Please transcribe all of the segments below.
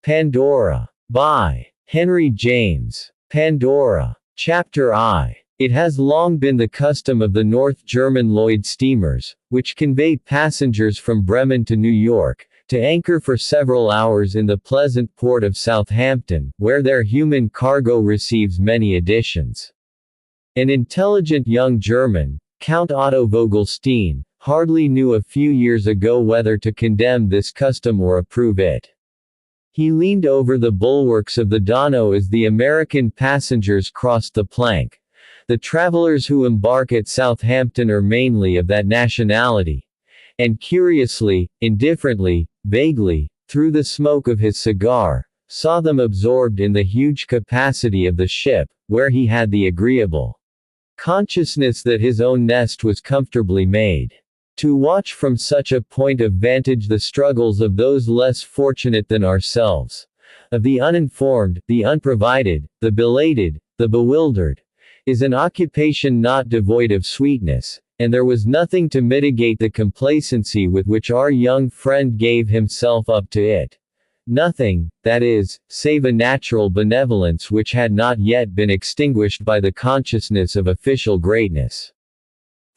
Pandora. By Henry James. Pandora. Chapter I. It has long been the custom of the North German Lloyd steamers, which convey passengers from Bremen to New York, to anchor for several hours in the pleasant port of Southampton, where their human cargo receives many additions. An intelligent young German, Count Otto Vogelstein, hardly knew a few years ago whether to condemn this custom or approve it. He leaned over the bulwarks of the Donau as the American passengers crossed the plank. The travelers who embark at Southampton are mainly of that nationality. And curiously, indifferently, vaguely, through the smoke of his cigar, saw them absorbed in the huge capacity of the ship, where he had the agreeable consciousness that his own nest was comfortably made. To watch from such a point of vantage the struggles of those less fortunate than ourselves, of the uninformed, the unprovided, the belated, the bewildered, is an occupation not devoid of sweetness, and there was nothing to mitigate the complacency with which our young friend gave himself up to it. Nothing, that is, save a natural benevolence which had not yet been extinguished by the consciousness of official greatness.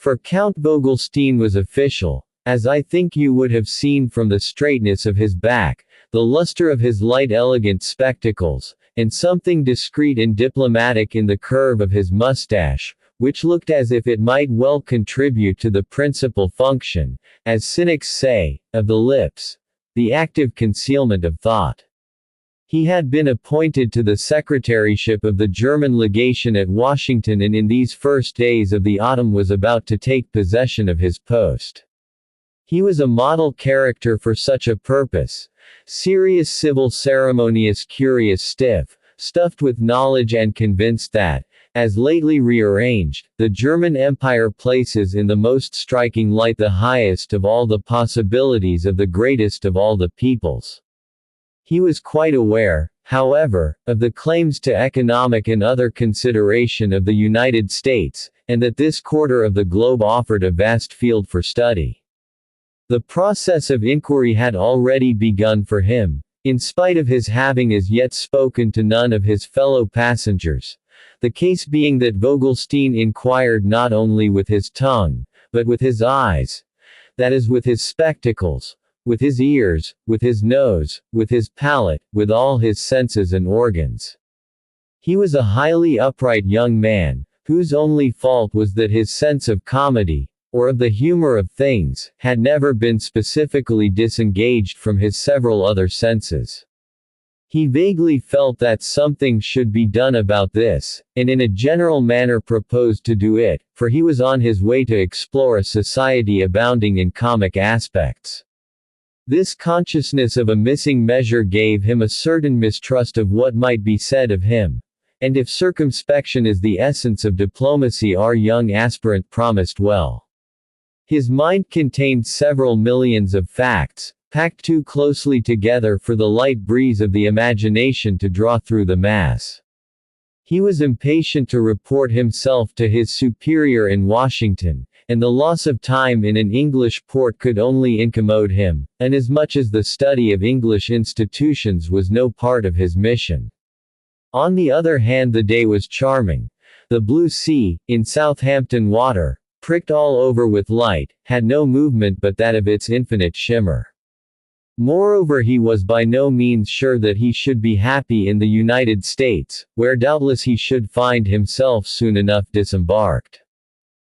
For Count Vogelstein was official, as I think you would have seen from the straightness of his back, the luster of his light elegant spectacles, and something discreet and diplomatic in the curve of his mustache, which looked as if it might well contribute to the principal function, as cynics say, of the lips, the active concealment of thought. He had been appointed to the secretaryship of the German legation at Washington and in these first days of the autumn was about to take possession of his post. He was a model character for such a purpose, serious, civil, ceremonious, curious, stiff, stuffed with knowledge and convinced that, as lately rearranged, the German Empire places in the most striking light the highest of all the possibilities of the greatest of all the peoples. He was quite aware, however, of the claims to economic and other consideration of the United States, and that this quarter of the globe offered a vast field for study. The process of inquiry had already begun for him, in spite of his having as yet spoken to none of his fellow passengers, the case being that Vogelstein inquired not only with his tongue, but with his eyes, that is, with his spectacles, with his ears, with his nose, with his palate, with all his senses and organs. He was a highly upright young man, whose only fault was that his sense of comedy, or of the humor of things, had never been specifically disengaged from his several other senses. He vaguely felt that something should be done about this, and in a general manner proposed to do it, for he was on his way to explore a society abounding in comic aspects. This consciousness of a missing measure gave him a certain mistrust of what might be said of him. And if circumspection is the essence of diplomacy, our young aspirant promised well. His mind contained several millions of facts, packed too closely together for the light breeze of the imagination to draw through the mass. He was impatient to report himself to his superior in Washington, and the loss of time in an English port could only incommode him, inasmuch as the study of English institutions was no part of his mission. On the other hand, the day was charming. The blue sea, in Southampton water, pricked all over with light, had no movement but that of its infinite shimmer. Moreover, he was by no means sure that he should be happy in the United States, where doubtless he should find himself soon enough disembarked.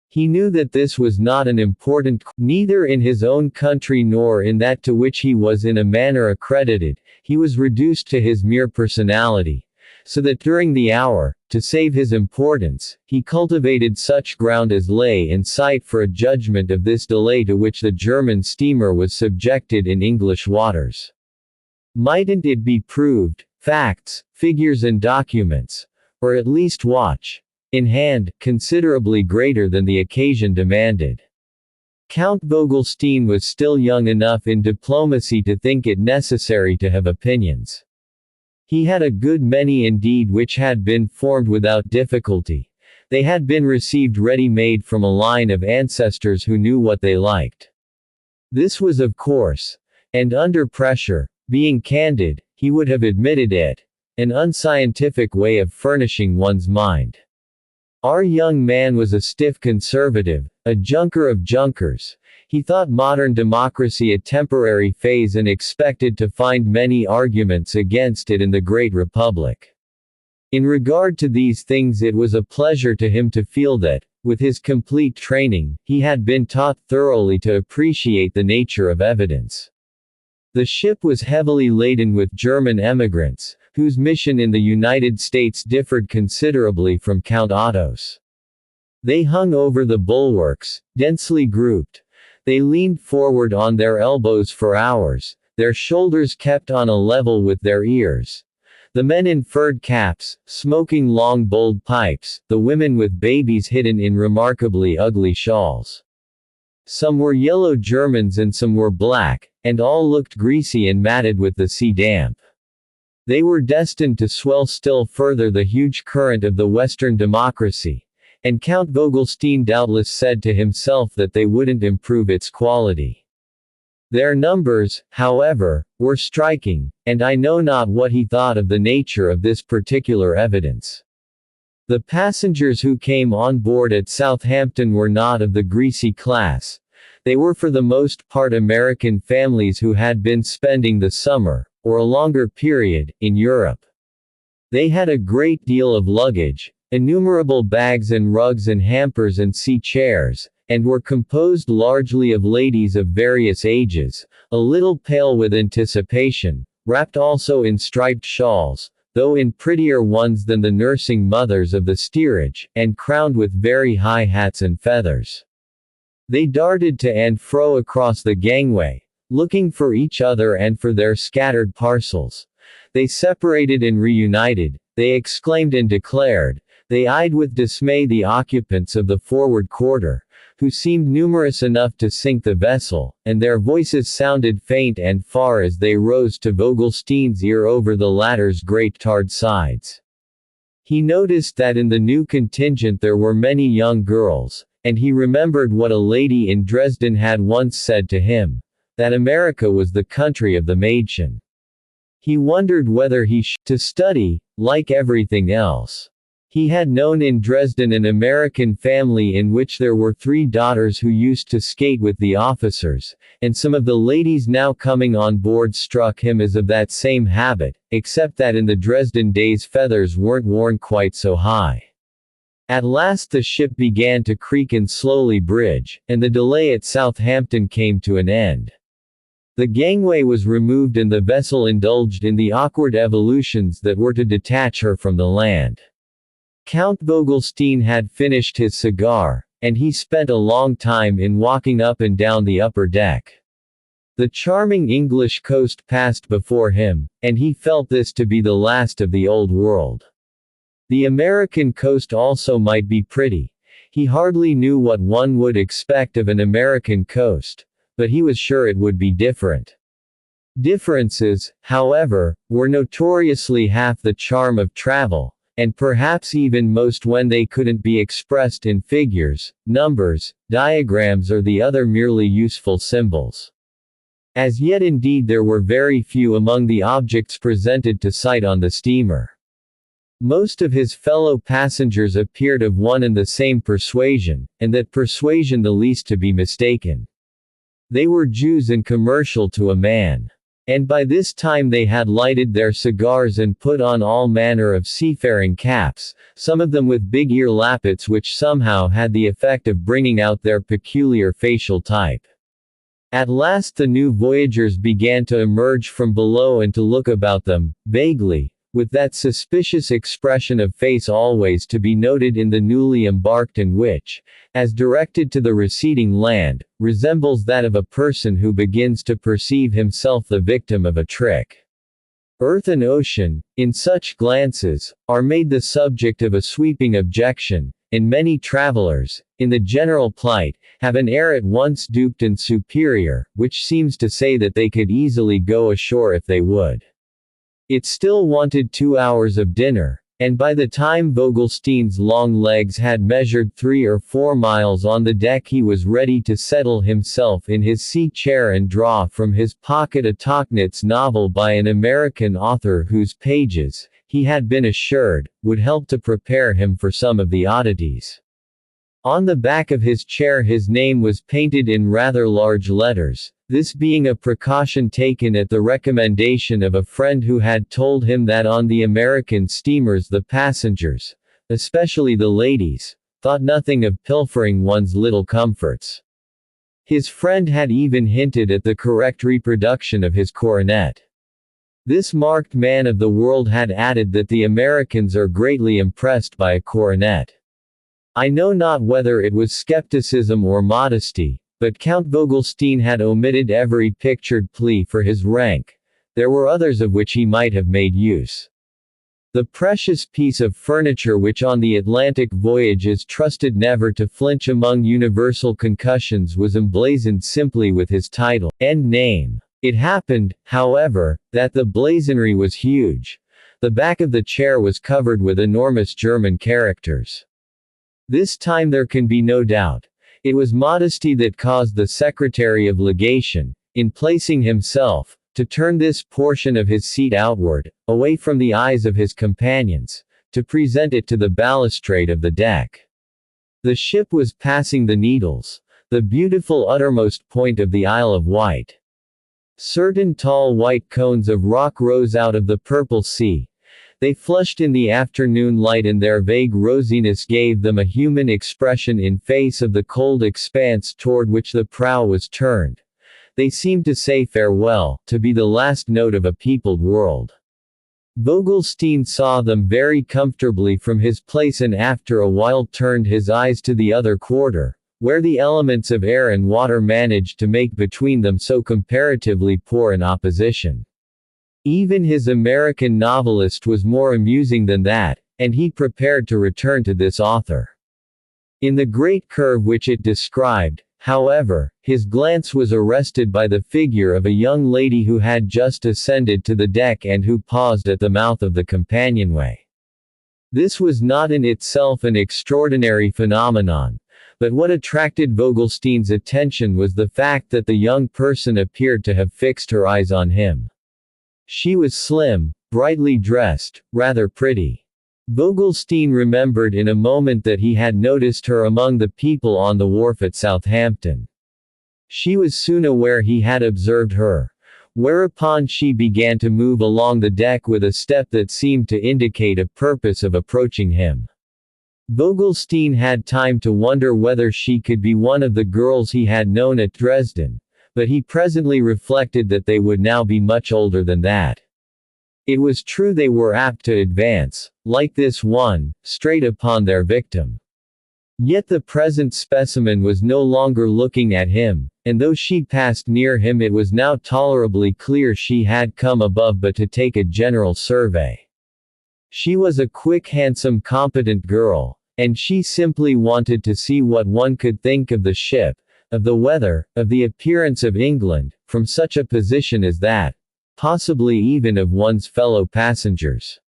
He knew that this was not an important, neither in his own country nor in that to which he was in a manner accredited. He was reduced to his mere personality, so that during the hour, to save his importance, he cultivated such ground as lay in sight for a judgment of this delay to which the German steamer was subjected in English waters. Mightn't it be proved, facts, figures and documents, or at least watch in hand, considerably greater than the occasion demanded? Count Vogelstein was still young enough in diplomacy to think it necessary to have opinions. He had a good many indeed which had been formed without difficulty. They had been received ready-made from a line of ancestors who knew what they liked. This was of course, and under pressure, being candid, he would have admitted it. An unscientific way of furnishing one's mind. Our young man was a stiff conservative, a junker of junkers. He thought modern democracy a temporary phase and expected to find many arguments against it in the great republic. In regard to these things, it was a pleasure to him to feel that, with his complete training, he had been taught thoroughly to appreciate the nature of evidence. The ship was heavily laden with German emigrants, whose mission in the United States differed considerably from Count Otto's. They hung over the bulwarks, densely grouped. They leaned forward on their elbows for hours, their shoulders kept on a level with their ears. The men in furred caps, smoking long bowled pipes, the women with babies hidden in remarkably ugly shawls. Some were yellow Germans and some were black, and all looked greasy and matted with the sea damp. They were destined to swell still further the huge current of the Western democracy, and Count Vogelstein doubtless said to himself that they wouldn't improve its quality. Their numbers, however, were striking, and I know not what he thought of the nature of this particular evidence. The passengers who came on board at Southampton were not of the greasy class. They were for the most part American families who had been spending the summer, or a longer period, in Europe. They had a great deal of luggage, innumerable bags and rugs and hampers and sea chairs, and were composed largely of ladies of various ages, a little pale with anticipation, wrapped also in striped shawls, though in prettier ones than the nursing mothers of the steerage, and crowned with very high hats and feathers. They darted to and fro across the gangway, looking for each other and for their scattered parcels. They separated and reunited, they exclaimed and declared, they eyed with dismay the occupants of the forward quarter, who seemed numerous enough to sink the vessel, and their voices sounded faint and far as they rose to Vogelstein's ear over the latter's great tarred sides. He noticed that in the new contingent there were many young girls, and he remembered what a lady in Dresden had once said to him, that America was the country of the Mädchen. He wondered whether he should to study, like everything else. He had known in Dresden an American family in which there were 3 daughters who used to skate with the officers, and some of the ladies now coming on board struck him as of that same habit, except that in the Dresden days feathers weren't worn quite so high. At last the ship began to creak and slowly bridge, and the delay at Southampton came to an end. The gangway was removed and the vessel indulged in the awkward evolutions that were to detach her from the land. Count Vogelstein had finished his cigar, and he spent a long time in walking up and down the upper deck. The charming English coast passed before him, and he felt this to be the last of the old world. The American coast also might be pretty. He hardly knew what one would expect of an American coast, but he was sure it would be different. Differences, however, were notoriously half the charm of travel, and perhaps even most when they couldn't be expressed in figures, numbers, diagrams or the other merely useful symbols. As yet indeed there were very few among the objects presented to sight on the steamer. Most of his fellow passengers appeared of one and the same persuasion, and that persuasion the least to be mistaken. They were Jews and commercial to a man. And by this time they had lighted their cigars and put on all manner of seafaring caps, some of them with big ear lappets which somehow had the effect of bringing out their peculiar facial type. At last the new voyagers began to emerge from below and to look about them, vaguely, with that suspicious expression of face always to be noted in the newly embarked and which, as directed to the receding land, resembles that of a person who begins to perceive himself the victim of a trick. Earth and ocean, in such glances, are made the subject of a sweeping objection, and many travelers, in the general plight, have an air at once duped and superior, which seems to say that they could easily go ashore if they would. It still wanted 2 hours of dinner, and by the time Vogelstein's long legs had measured 3 or 4 miles on the deck he was ready to settle himself in his sea chair and draw from his pocket a Tauchnitz novel by an American author whose pages, he had been assured, would help to prepare him for some of the oddities. On the back of his chair his name was painted in rather large letters, this being a precaution taken at the recommendation of a friend who had told him that on the American steamers the passengers, especially the ladies, thought nothing of pilfering one's little comforts. His friend had even hinted at the correct reproduction of his coronet. This marked man of the world had added that the Americans are greatly impressed by a coronet. I know not whether it was skepticism or modesty, but Count Vogelstein had omitted every pictured plea for his rank. There were others of which he might have made use. The precious piece of furniture which on the Atlantic voyage is trusted never to flinch among universal concussions was emblazoned simply with his title and name. It happened, however, that the blazonry was huge. The back of the chair was covered with enormous German characters. This time there can be no doubt. It was modesty that caused the Secretary of Legation, in placing himself, to turn this portion of his seat outward, away from the eyes of his companions, to present it to the balustrade of the deck. The ship was passing the Needles, the beautiful uttermost point of the Isle of Wight. Certain tall white cones of rock rose out of the purple sea. They flushed in the afternoon light and their vague rosiness gave them a human expression in face of the cold expanse toward which the prow was turned. They seemed to say farewell, to be the last note of a peopled world. Vogelstein saw them very comfortably from his place and after a while turned his eyes to the other quarter, where the elements of air and water managed to make between them so comparatively poor an opposition. Even his American novelist was more amusing than that, and he prepared to return to this author. In the great curve which it described, however, his glance was arrested by the figure of a young lady who had just ascended to the deck and who paused at the mouth of the companionway. This was not in itself an extraordinary phenomenon, but what attracted Vogelstein's attention was the fact that the young person appeared to have fixed her eyes on him. She was slim, brightly dressed, rather pretty. Vogelstein remembered in a moment that he had noticed her among the people on the wharf at Southampton. She was soon aware he had observed her, whereupon she began to move along the deck with a step that seemed to indicate a purpose of approaching him. Vogelstein had time to wonder whether she could be one of the girls he had known at Dresden, but he presently reflected that they would now be much older than that. It was true they were apt to advance, like this one, straight upon their victim. Yet the present specimen was no longer looking at him, and though she passed near him it was now tolerably clear she had come above but to take a general survey. She was a quick, handsome, competent girl, and she simply wanted to see what one could think of the ship, of the weather, of the appearance of England, from such a position as that, possibly even of one's fellow passengers.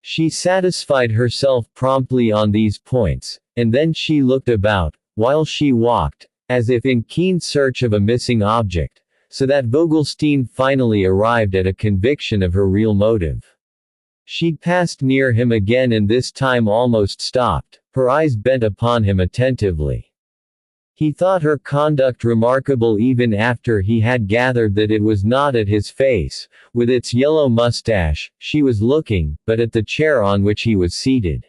She satisfied herself promptly on these points, and then she looked about, while she walked, as if in keen search of a missing object, so that Vogelstein finally arrived at a conviction of her real motive. She passed near him again and this time almost stopped, her eyes bent upon him attentively. He thought her conduct remarkable even after he had gathered that it was not at his face, with its yellow mustache, she was looking, but at the chair on which he was seated.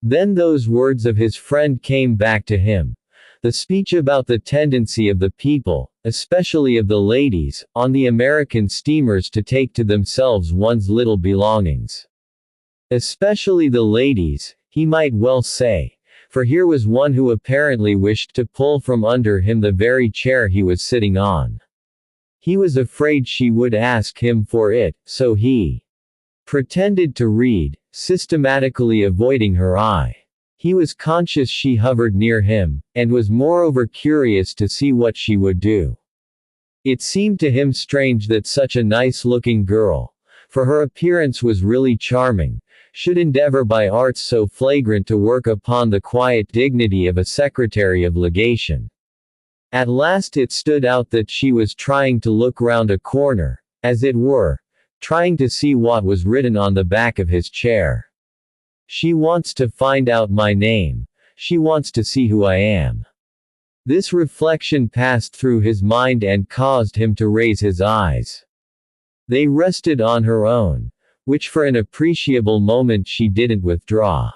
Then those words of his friend came back to him. The speech about the tendency of the people, especially of the ladies, on the American steamers to take to themselves one's little belongings. Especially the ladies, he might well say. For here was one who apparently wished to pull from under him the very chair he was sitting on. He was afraid she would ask him for it, so he pretended to read, systematically avoiding her eye. He was conscious she hovered near him, and was moreover curious to see what she would do. It seemed to him strange that such a nice-looking girl, for her appearance was really charming, should endeavor by arts so flagrant to work upon the quiet dignity of a secretary of legation. At last it stood out that she was trying to look round a corner, as it were, trying to see what was written on the back of his chair. She wants to find out my name. She wants to see who I am. This reflection passed through his mind and caused him to raise his eyes. They rested on her own, which for an appreciable moment she didn't withdraw.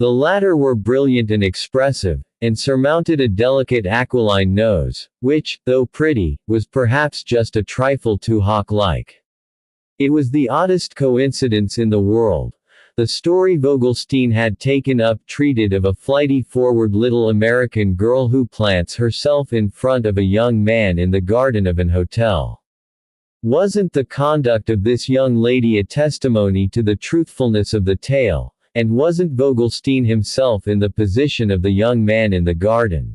The latter were brilliant and expressive, and surmounted a delicate aquiline nose, which, though pretty, was perhaps just a trifle too hawk-like. It was the oddest coincidence in the world. The story Vogelstein had taken up treated of a flighty forward little American girl who plants herself in front of a young man in the garden of an hotel. Wasn't the conduct of this young lady a testimony to the truthfulness of the tale, and wasn't Vogelstein himself in the position of the young man in the garden?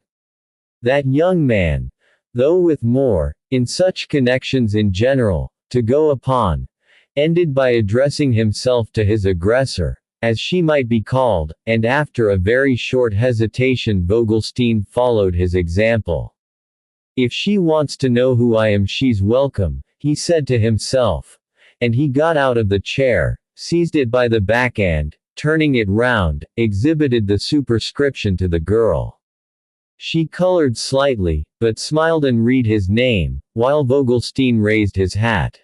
That young man, though with more, in such connections in general, to go upon, ended by addressing himself to his aggressor, as she might be called, and after a very short hesitation Vogelstein followed his example. "If she wants to know who I am, she's welcome," he said to himself, and he got out of the chair, seized it by the back and, turning it round, exhibited the superscription to the girl. She colored slightly, but smiled and read his name, while Vogelstein raised his hat.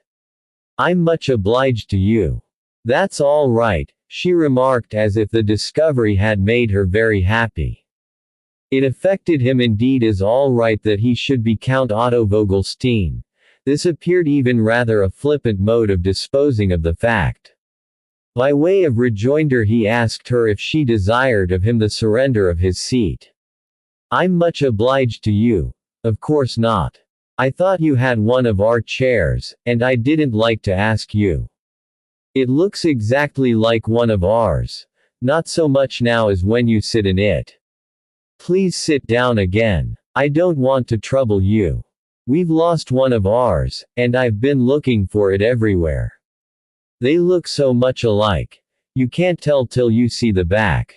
"I'm much obliged to you." "That's all right," she remarked as if the discovery had made her very happy. It affected him indeed as all right that he should be Count Otto Vogelstein. This appeared even rather a flippant mode of disposing of the fact. By way of rejoinder he asked her if she desired of him the surrender of his seat. "I'm much obliged to you." "Of course not. I thought you had one of our chairs, and I didn't like to ask you. It looks exactly like one of ours. Not so much now as when you sit in it. Please sit down again. I don't want to trouble you. We've lost one of ours, and I've been looking for it everywhere. They look so much alike. You can't tell till you see the back.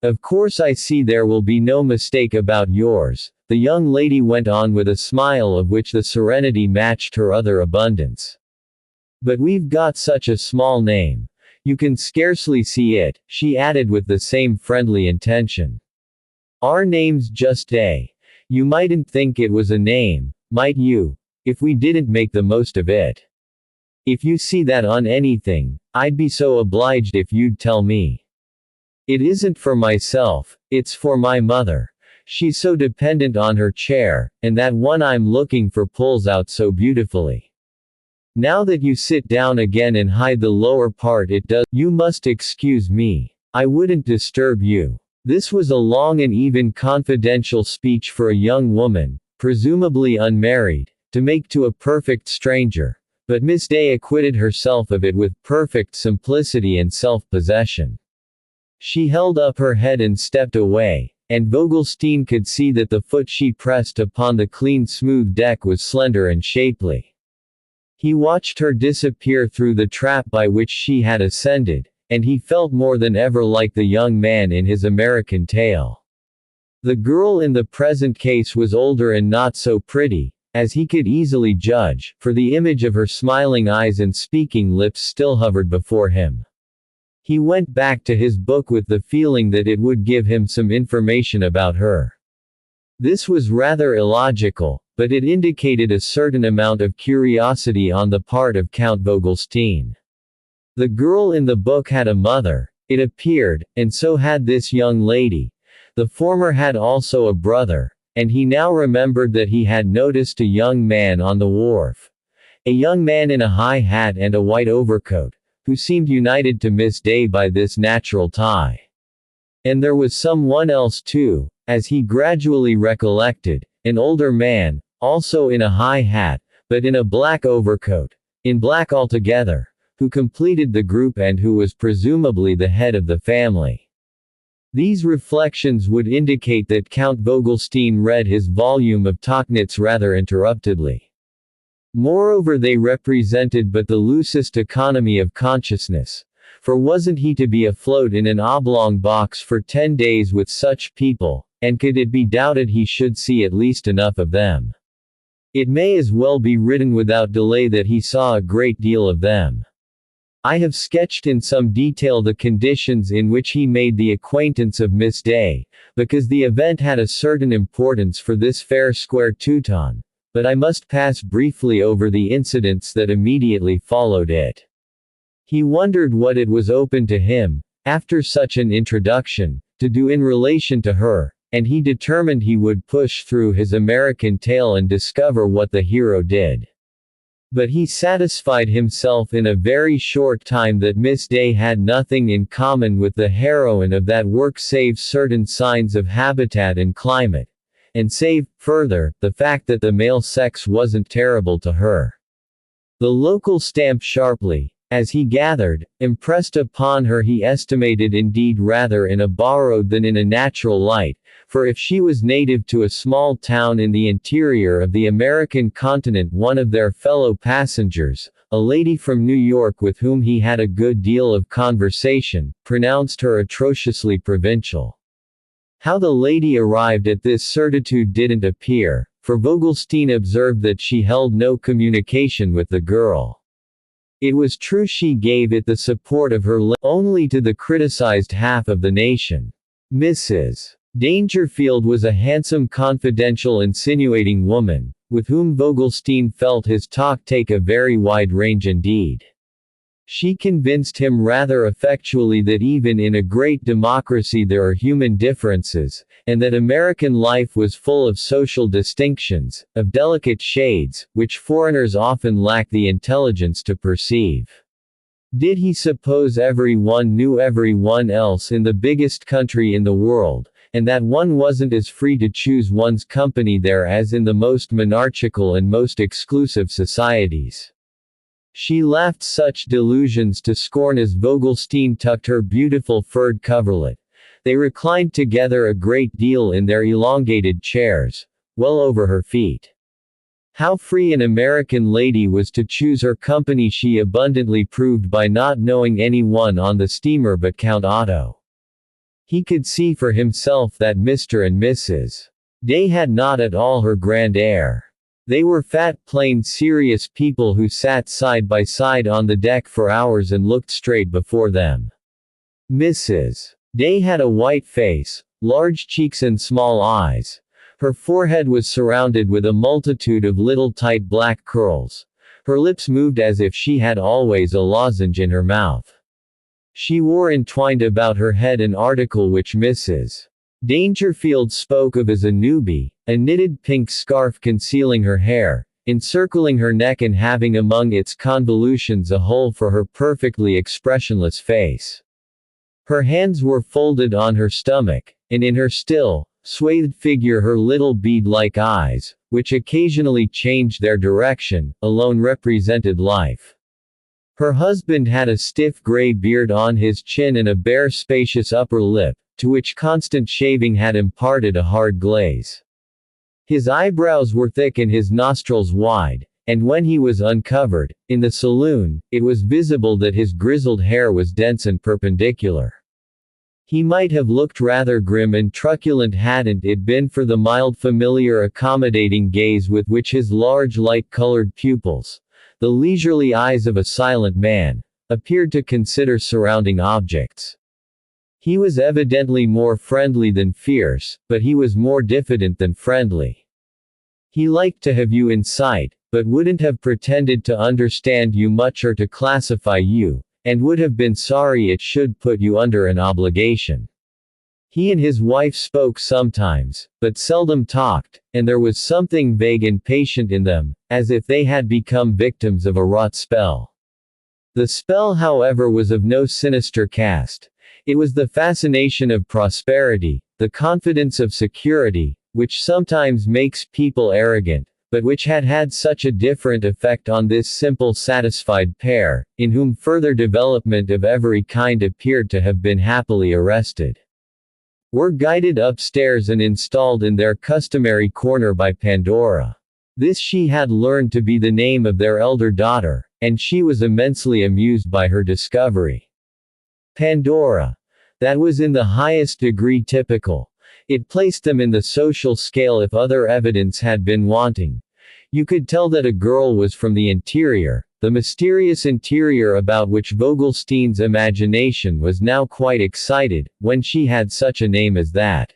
Of course I see there will be no mistake about yours," the young lady went on with a smile of which the serenity matched her other abundance. "But we've got such a small name. You can scarcely see it," she added with the same friendly intention. "Our name's just A. You mightn't think it was a name, might you, if we didn't make the most of it? If you see that on anything, I'd be so obliged if you'd tell me. It isn't for myself, it's for my mother. She's so dependent on her chair, and that one I'm looking for pulls out so beautifully. Now that you sit down again and hide the lower part it does. You must excuse me. I wouldn't disturb you." This was a long and even confidential speech for a young woman, presumably unmarried, to make to a perfect stranger, but Miss Day acquitted herself of it with perfect simplicity and self-possession. She held up her head and stepped away, and Vogelstein could see that the foot she pressed upon the clean smooth deck was slender and shapely. He watched her disappear through the trap by which she had ascended, and he felt more than ever like the young man in his American tale. The girl in the present case was older and not so pretty, as he could easily judge, for the image of her smiling eyes and speaking lips still hovered before him. He went back to his book with the feeling that it would give him some information about her. This was rather illogical, but it indicated a certain amount of curiosity on the part of Count Vogelstein. The girl in the book had a mother, it appeared, and so had this young lady. The former had also a brother, and he now remembered that he had noticed a young man on the wharf. A young man in a high hat and a white overcoat, who seemed united to Miss Day by this natural tie. And there was someone else too, as he gradually recollected, an older man, also in a high hat, but in a black overcoat, in black altogether, who completed the group and who was presumably the head of the family. These reflections would indicate that Count Vogelstein read his volume of Tauchnitz rather interruptedly. Moreover, they represented but the loosest economy of consciousness, for wasn't he to be afloat in an oblong box for 10 days with such people, and could it be doubted he should see at least enough of them? It may as well be written without delay that he saw a great deal of them. I have sketched in some detail the conditions in which he made the acquaintance of Miss Day, because the event had a certain importance for this fair square Teuton, but I must pass briefly over the incidents that immediately followed it. He wondered what it was open to him, after such an introduction, to do in relation to her, and he determined he would push through his American tale and discover what the hero did. But he satisfied himself in a very short time that Miss Day had nothing in common with the heroine of that work save certain signs of habitat and climate, and save, further, the fact that the male sex wasn't terrible to her. The local stamp sharply, as he gathered, impressed upon her he estimated indeed rather in a borrowed than in a natural light, for if she was native to a small town in the interior of the American continent, one of their fellow passengers, a lady from New York with whom he had a good deal of conversation, pronounced her atrociously provincial. How the lady arrived at this certitude didn't appear, for Vogelstein observed that she held no communication with the girl. It was true she gave it the support of her only to the criticized half of the nation. Mrs. Dangerfield was a handsome, confidential, insinuating woman, with whom Vogelstein felt his talk take a very wide range indeed. She convinced him rather effectually that even in a great democracy there are human differences, and that American life was full of social distinctions, of delicate shades, which foreigners often lack the intelligence to perceive. Did he suppose every one knew every one else in the biggest country in the world, and that one wasn't as free to choose one's company there as in the most monarchical and most exclusive societies? She laughed such delusions to scorn as Vogelstein tucked her beautiful furred coverlet. They reclined together a great deal in their elongated chairs, well over her feet. How free an American lady was to choose her company she abundantly proved by not knowing any one on the steamer but Count Otto. He could see for himself that Mr. and Mrs. Day had not at all her grand air. They were fat, plain, serious people who sat side by side on the deck for hours and looked straight before them. Mrs. Day had a white face, large cheeks and small eyes. Her forehead was surrounded with a multitude of little tight black curls. Her lips moved as if she had always a lozenge in her mouth. She wore entwined about her head an article which Mrs. Dangerfield spoke of as a nubie, a knitted pink scarf concealing her hair, encircling her neck and having among its convolutions a hole for her perfectly expressionless face. Her hands were folded on her stomach, and in her still, swathed figure her little bead-like eyes, which occasionally changed their direction, alone represented life. Her husband had a stiff gray beard on his chin and a bare spacious upper lip, to which constant shaving had imparted a hard glaze. His eyebrows were thick and his nostrils wide, and when he was uncovered, in the saloon, it was visible that his grizzled hair was dense and perpendicular. He might have looked rather grim and truculent hadn't it been for the mild, familiar, accommodating gaze with which his large, light-colored pupils, the leisurely eyes of a silent man, appeared to consider surrounding objects. He was evidently more friendly than fierce, but he was more diffident than friendly. He liked to have you in sight, but wouldn't have pretended to understand you much or to classify you, and would have been sorry it should put you under an obligation. He and his wife spoke sometimes, but seldom talked, and there was something vague and patient in them, as if they had become victims of a wrought spell. The spell, however, was of no sinister cast. It was the fascination of prosperity, the confidence of security, which sometimes makes people arrogant, but which had had such a different effect on this simple satisfied pair, in whom further development of every kind appeared to have been happily arrested. Were guided upstairs and installed in their customary corner by Pandora. This she had learned to be the name of their elder daughter, and she was immensely amused by her discovery. Pandora. That was in the highest degree typical. It placed them in the social scale if other evidence had been wanting. You could tell that a girl was from the interior, the mysterious interior about which Vogelstein's imagination was now quite excited, when she had such a name as that.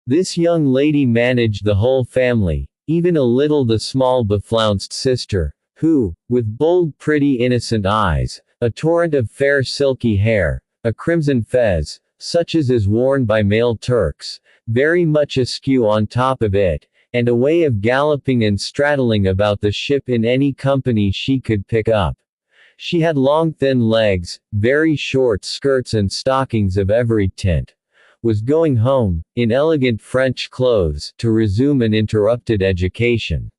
This young lady managed the whole family, even a little the small beflounced sister, who, with bold pretty innocent eyes, a torrent of fair silky hair, a crimson fez, such as is worn by male Turks, very much askew on top of it, and a way of galloping and straddling about the ship in any company she could pick up. She had long thin legs, very short skirts and stockings of every tint. Was going home, in elegant French clothes, to resume an interrupted education.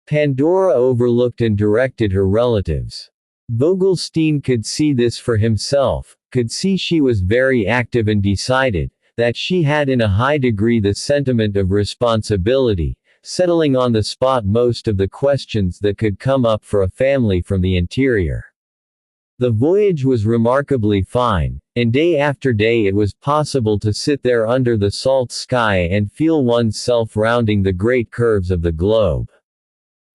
Pandora overlooked and directed her relatives. Vogelstein could see this for himself, could see she was very active and decided, that she had in a high degree the sentiment of responsibility, settling on the spot most of the questions that could come up for a family from the interior. The voyage was remarkably fine, and day after day it was possible to sit there under the salt sky and feel one's self rounding the great curves of the globe.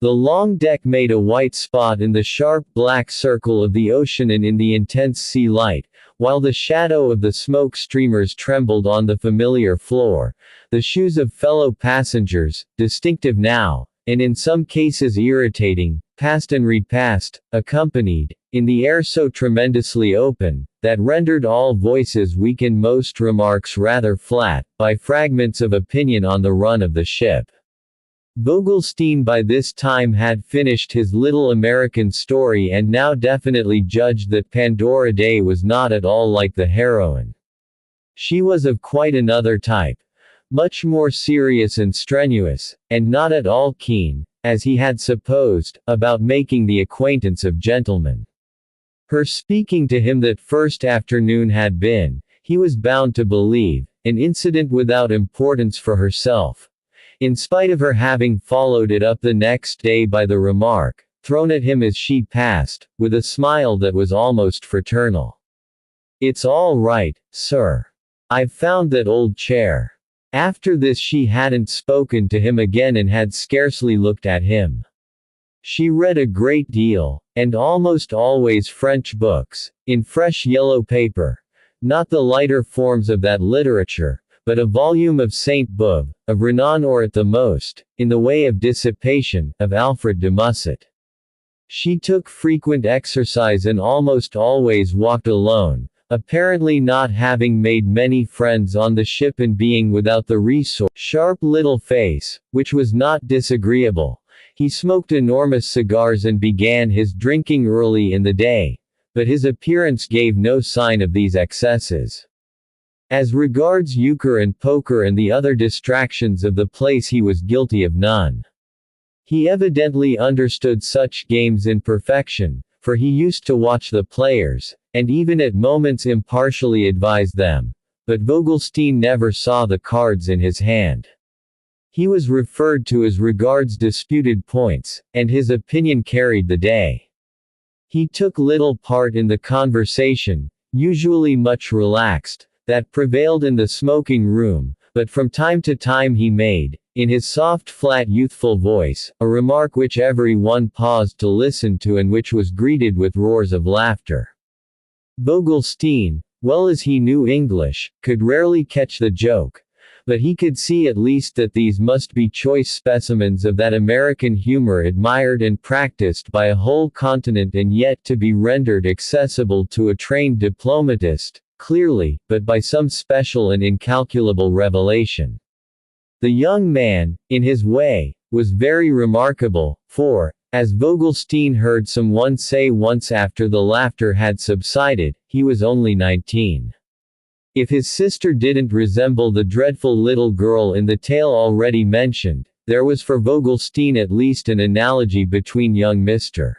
The long deck made a white spot in the sharp black circle of the ocean and in the intense sea light, while the shadow of the smoke streamers trembled on the familiar floor. The shoes of fellow passengers, distinctive now, and in some cases irritating, passed and repassed, accompanied, in the air so tremendously open, that rendered all voices weak and most remarks rather flat, by fragments of opinion on the run of the ship. Vogelstein by this time had finished his little American story and now definitely judged that Pandora Day was not at all like the heroine. She was of quite another type. Much more serious and strenuous, and not at all keen, as he had supposed, about making the acquaintance of gentlemen. Her speaking to him that first afternoon had been, he was bound to believe, an incident without importance for herself, in spite of her having followed it up the next day by the remark, thrown at him as she passed, with a smile that was almost fraternal. "It's all right, sir. I've found that old chair." After this she hadn't spoken to him again and had scarcely looked at him. She read a great deal, and almost always French books, in fresh yellow paper. Not the lighter forms of that literature, but a volume of Sainte-Beuve, of Renan or at the most, in the way of dissipation, of Alfred de Musset. She took frequent exercise and almost always walked alone, apparently not having made many friends on the ship and being without the resource. Sharp little face, which was not disagreeable. He smoked enormous cigars and began his drinking early in the day, but his appearance gave no sign of these excesses. As regards euchre and poker and the other distractions of the place he was guilty of none. He evidently understood such games in perfection, for he used to watch the players, and even at moments impartially advised them, but Vogelstein never saw the cards in his hand. He was referred to as regards disputed points, and his opinion carried the day. He took little part in the conversation, usually much relaxed, that prevailed in the smoking room, but from time to time he made, in his soft flat youthful voice, a remark which every one paused to listen to and which was greeted with roars of laughter. Vogelstein, well as he knew English, could rarely catch the joke, but he could see at least that these must be choice specimens of that American humor admired and practiced by a whole continent and yet to be rendered accessible to a trained diplomatist, clearly, but by some special and incalculable revelation. The young man, in his way, was very remarkable, for, as Vogelstein heard someone say once after the laughter had subsided, he was only 19. If his sister didn't resemble the dreadful little girl in the tale already mentioned, there was for Vogelstein at least an analogy between young Mr.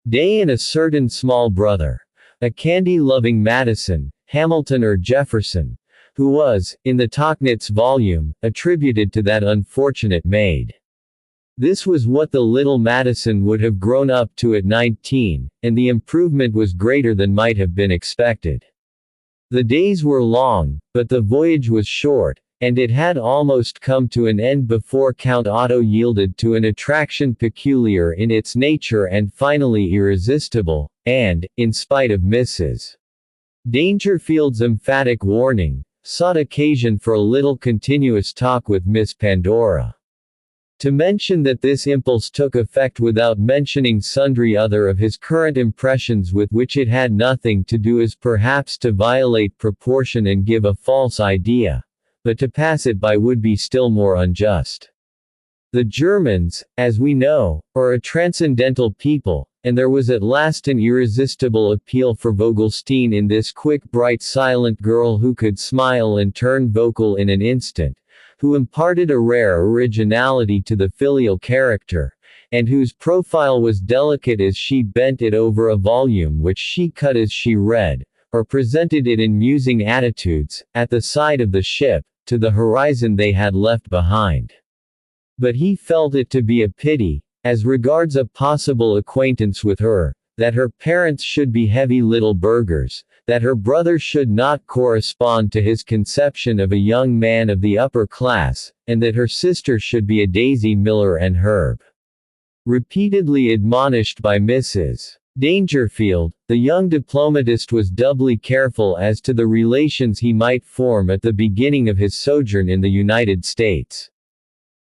Day and a certain small brother, a candy-loving Madison, Hamilton or Jefferson, who was, in the Tauchnitz volume, attributed to that unfortunate maid. This was what the little Madison would have grown up to at 19, and the improvement was greater than might have been expected. The days were long, but the voyage was short, and it had almost come to an end before Count Otto yielded to an attraction peculiar in its nature and finally irresistible, and, in spite of Mrs. Dangerfield's emphatic warning, sought occasion for a little continuous talk with Miss Pandora. To mention that this impulse took effect without mentioning sundry other of his current impressions with which it had nothing to do is perhaps to violate proportion and give a false idea, but to pass it by would be still more unjust. The Germans, as we know, are a transcendental people, and there was at last an irresistible appeal for Vogelstein in this quick, bright, silent girl who could smile and turn vocal in an instant, who imparted a rare originality to the filial character, and whose profile was delicate as she bent it over a volume which she cut as she read, or presented it in musing attitudes, at the side of the ship, to the horizon they had left behind. But he felt it to be a pity, as regards a possible acquaintance with her, that her parents should be heavy little burghers, that her brother should not correspond to his conception of a young man of the upper class, and that her sister should be a Daisy Miller and Herb. Repeatedly admonished by Mrs. Dangerfield, the young diplomatist was doubly careful as to the relations he might form at the beginning of his sojourn in the United States.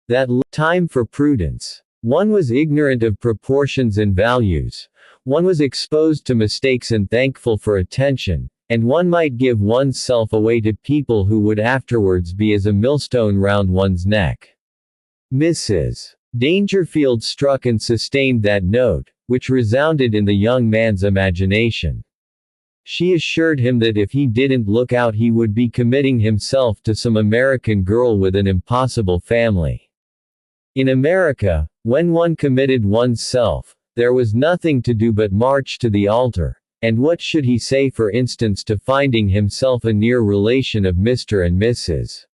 That time for prudence. One was ignorant of proportions and values, one was exposed to mistakes and thankful for attention, and one might give one's self away to people who would afterwards be as a millstone round one's neck. Mrs. Dangerfield struck and sustained that note, which resounded in the young man's imagination. She assured him that if he didn't look out he would be committing himself to some American girl with an impossible family. In America, when one committed one's self, there was nothing to do but march to the altar, and what should he say for instance to finding himself a near relation of Mr. and Mrs.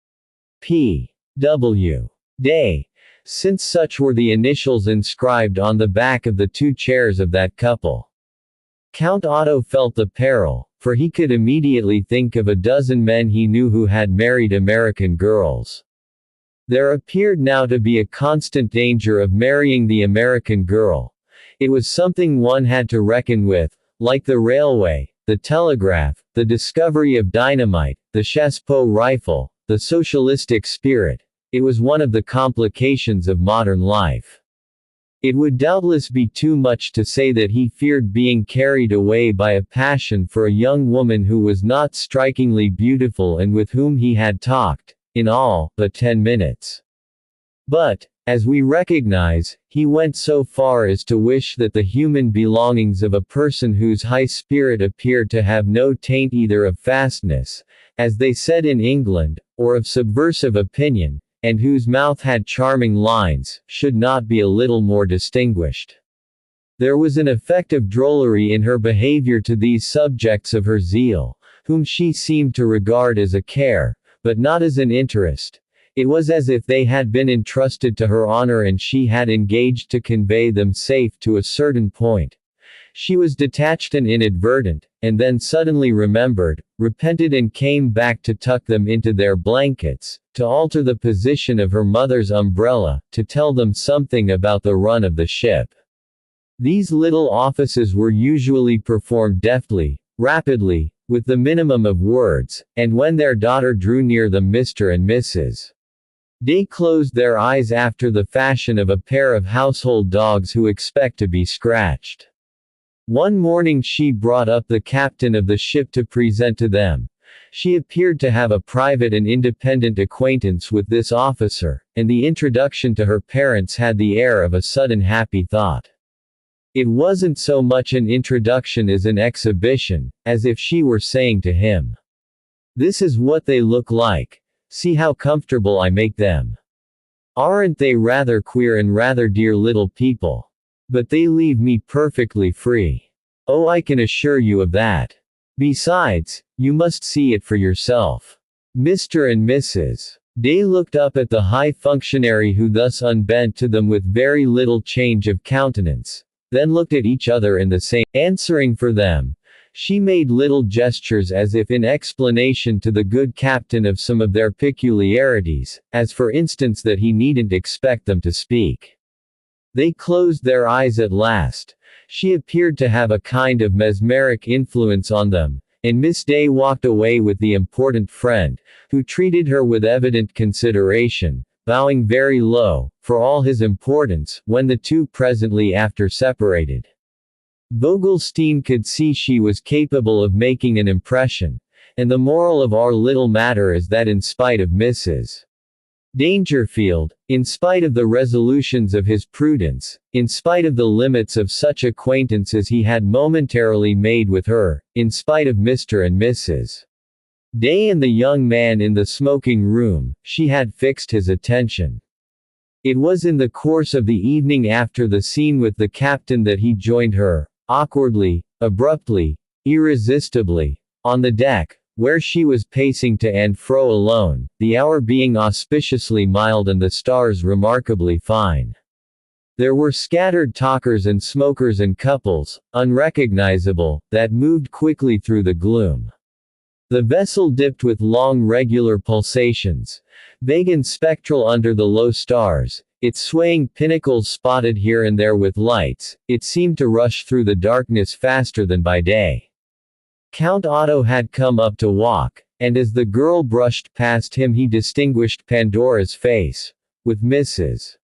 P. W. Day, since such were the initials inscribed on the back of the two chairs of that couple. Count Otto felt the peril, for he could immediately think of a dozen men he knew who had married American girls. There appeared now to be a constant danger of marrying the American girl. It was something one had to reckon with, like the railway, the telegraph, the discovery of dynamite, the chassepot rifle, the socialistic spirit. It was one of the complications of modern life. It would doubtless be too much to say that he feared being carried away by a passion for a young woman who was not strikingly beautiful and with whom he had talked, in all, but 10 minutes. But, as we recognize, he went so far as to wish that the human belongings of a person whose high spirit appeared to have no taint either of fastness, as they said in England, or of subversive opinion, and whose mouth had charming lines, should not be a little more distinguished. There was an effect of drollery in her behavior to these subjects of her zeal, whom she seemed to regard as a care, but not as an interest. It was as if they had been entrusted to her honor and she had engaged to convey them safe to a certain point. She was detached and inadvertent, and then suddenly remembered, repented and came back to tuck them into their blankets, to alter the position of her mother's umbrella, to tell them something about the run of the ship. These little offices were usually performed deftly, rapidly, with the minimum of words, and when their daughter drew near them Mr. and Mrs. Day closed their eyes after the fashion of a pair of household dogs who expect to be scratched. One morning she brought up the captain of the ship to present to them. She appeared to have a private and independent acquaintance with this officer, and the introduction to her parents had the air of a sudden happy thought. It wasn't so much an introduction as an exhibition, as if she were saying to him, "This is what they look like. See how comfortable I make them. Aren't they rather queer and rather dear little people? But they leave me perfectly free. Oh, I can assure you of that. Besides, you must see it for yourself." Mr. and Mrs. Day looked up at the high functionary who thus unbent to them with very little change of countenance, then looked at each other in the same, answering for them, She made little gestures as if in explanation to the good captain of some of their peculiarities, as for instance that he needn't expect them to speak. They closed their eyes at last. She appeared to have a kind of mesmeric influence on them, and Miss Day walked away with the important friend, who treated her with evident consideration, bowing very low, for all his importance, when the two presently after separated. Vogelstein could see she was capable of making an impression, and the moral of our little matter is that in spite of Mrs. Dangerfield, in spite of the resolutions of his prudence, in spite of the limits of such acquaintance as he had momentarily made with her, in spite of Mr. and Mrs. Day and the young man in the smoking room, she had fixed his attention. It was in the course of the evening after the scene with the captain that he joined her, awkwardly, abruptly, irresistibly, on the deck, where she was pacing to and fro alone, the hour being auspiciously mild and the stars remarkably fine. There were scattered talkers and smokers and couples, unrecognizable, that moved quickly through the gloom. The vessel dipped with long regular pulsations, vague and spectral under the low stars, its swaying pinnacles spotted here and there with lights. It seemed to rush through the darkness faster than by day. Count Otto had come up to walk, and as the girl brushed past him he distinguished Pandora's face. With Mrs.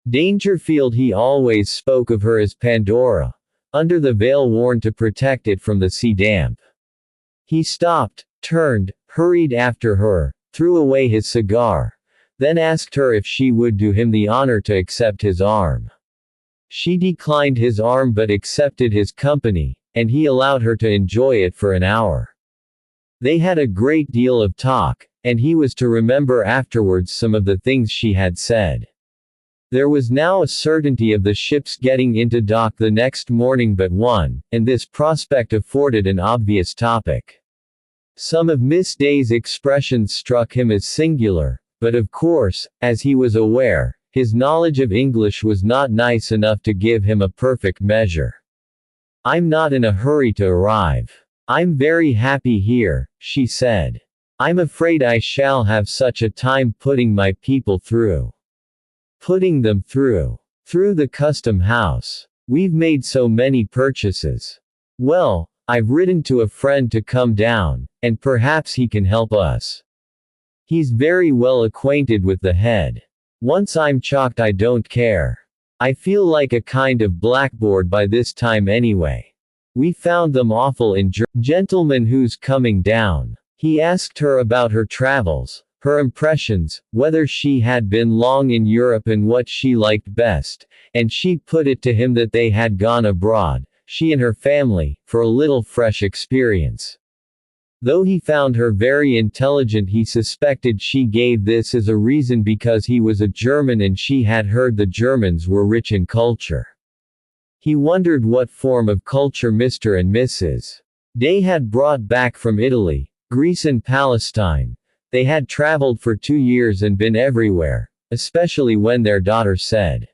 Dangerfield he always spoke of her as Pandora, under the veil worn to protect it from the sea damp. He stopped, turned, hurried after her, threw away his cigar, then asked her if she would do him the honor to accept his arm. She declined his arm but accepted his company, and he allowed her to enjoy it for an hour. They had a great deal of talk, and he was to remember afterwards some of the things she had said. There was now a certainty of the ship's getting into dock the next morning but one, and this prospect afforded an obvious topic. Some of Miss Day's expressions struck him as singular, but of course, as he was aware, his knowledge of English was not nice enough to give him a perfect measure. "I'm not in a hurry to arrive. I'm very happy here," she said. "I'm afraid I shall have such a time putting my people through. Putting them through. Through the custom house. We've made so many purchases. Well, I've written to a friend to come down, and perhaps he can help us. He's very well acquainted with the head. Once I'm chalked I don't care. I feel like a kind of blackboard by this time anyway. We found them awful in gentleman who's coming down." He asked her about her travels, her impressions, whether she had been long in Europe and what she liked best, and she put it to him that they had gone abroad, she and her family, for a little fresh experience. Though he found her very intelligent he suspected she gave this as a reason because he was a German and she had heard the Germans were rich in culture. He wondered what form of culture Mr. and Mrs. Day had brought back from Italy, Greece and Palestine. They had traveled for 2 years and been everywhere, especially when their daughter said,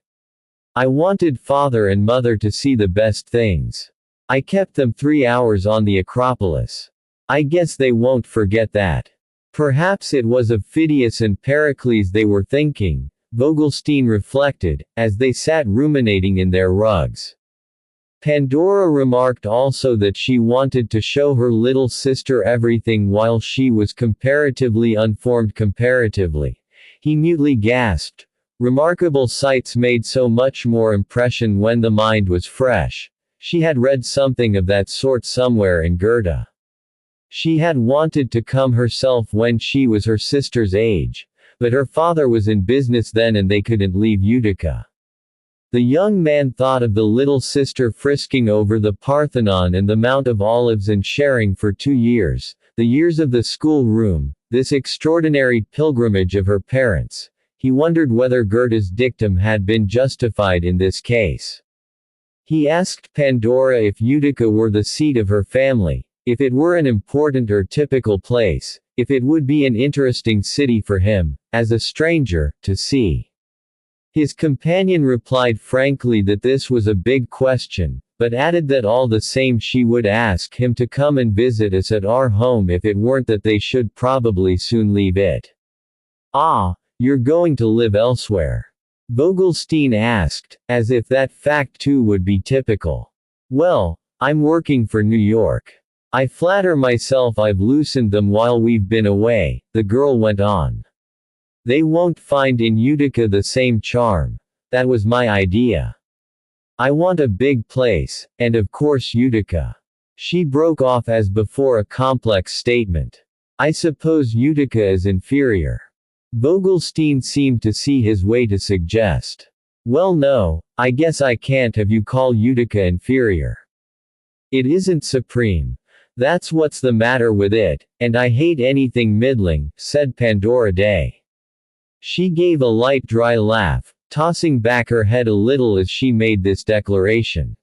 "I wanted father and mother to see the best things. I kept them 3 hours on the Acropolis. I guess they won't forget that." Perhaps it was of Phidias and Pericles they were thinking, Vogelstein reflected, as they sat ruminating in their rugs. Pandora remarked also that she wanted to show her little sister everything while she was comparatively unformed. Comparatively. He mutely gasped. Remarkable sights made so much more impression when the mind was fresh. She had read something of that sort somewhere in Goethe. She had wanted to come herself when she was her sister's age, but her father was in business then and they couldn't leave Utica. The young man thought of the little sister frisking over the Parthenon and the Mount of Olives and sharing for 2 years, the years of the school-room, this extraordinary pilgrimage of her parents. He wondered whether Goethe's dictum had been justified in this case. He asked Pandora if Utica were the seat of her family, if it were an important or typical place, if it would be an interesting city for him, as a stranger, to see. His companion replied frankly that this was a big question, but added that all the same she would ask him to come and visit us at our home if it weren't that they should probably soon leave it. Ah, you're going to live elsewhere? Vogelstein asked, as if that fact too would be typical. Well, I'm working for New York. I flatter myself I've loosened them while we've been away, the girl went on. They won't find in Utica the same charm. That was my idea. I want a big place, and of course Utica. She broke off as before a complex statement. I suppose Utica is inferior. Vogelstein seemed to see his way to suggest. Well no, I guess I can't have you call Utica inferior. It isn't supreme. That's what's the matter with it, and I hate anything middling, said Pandora Day. She gave a light dry laugh, tossing back her head a little as she made this declaration.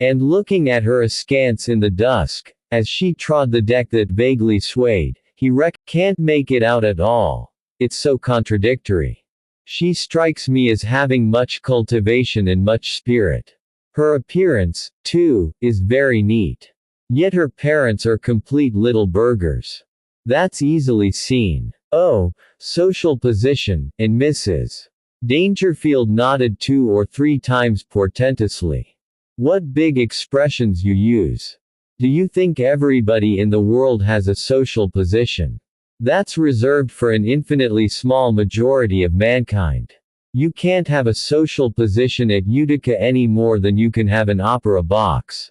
And looking at her askance in the dusk, as she trod the deck that vaguely swayed, he can't make it out at all. It's so contradictory. She strikes me as having much cultivation and much spirit. Her appearance, too, is very neat. Yet her parents are complete little burghers. That's easily seen. Oh, social position, and Mrs. Dangerfield nodded 2 or 3 times portentously. What big expressions you use. Do you think everybody in the world has a social position? That's reserved for an infinitely small majority of mankind. You can't have a social position at Utica any more than you can have an opera box.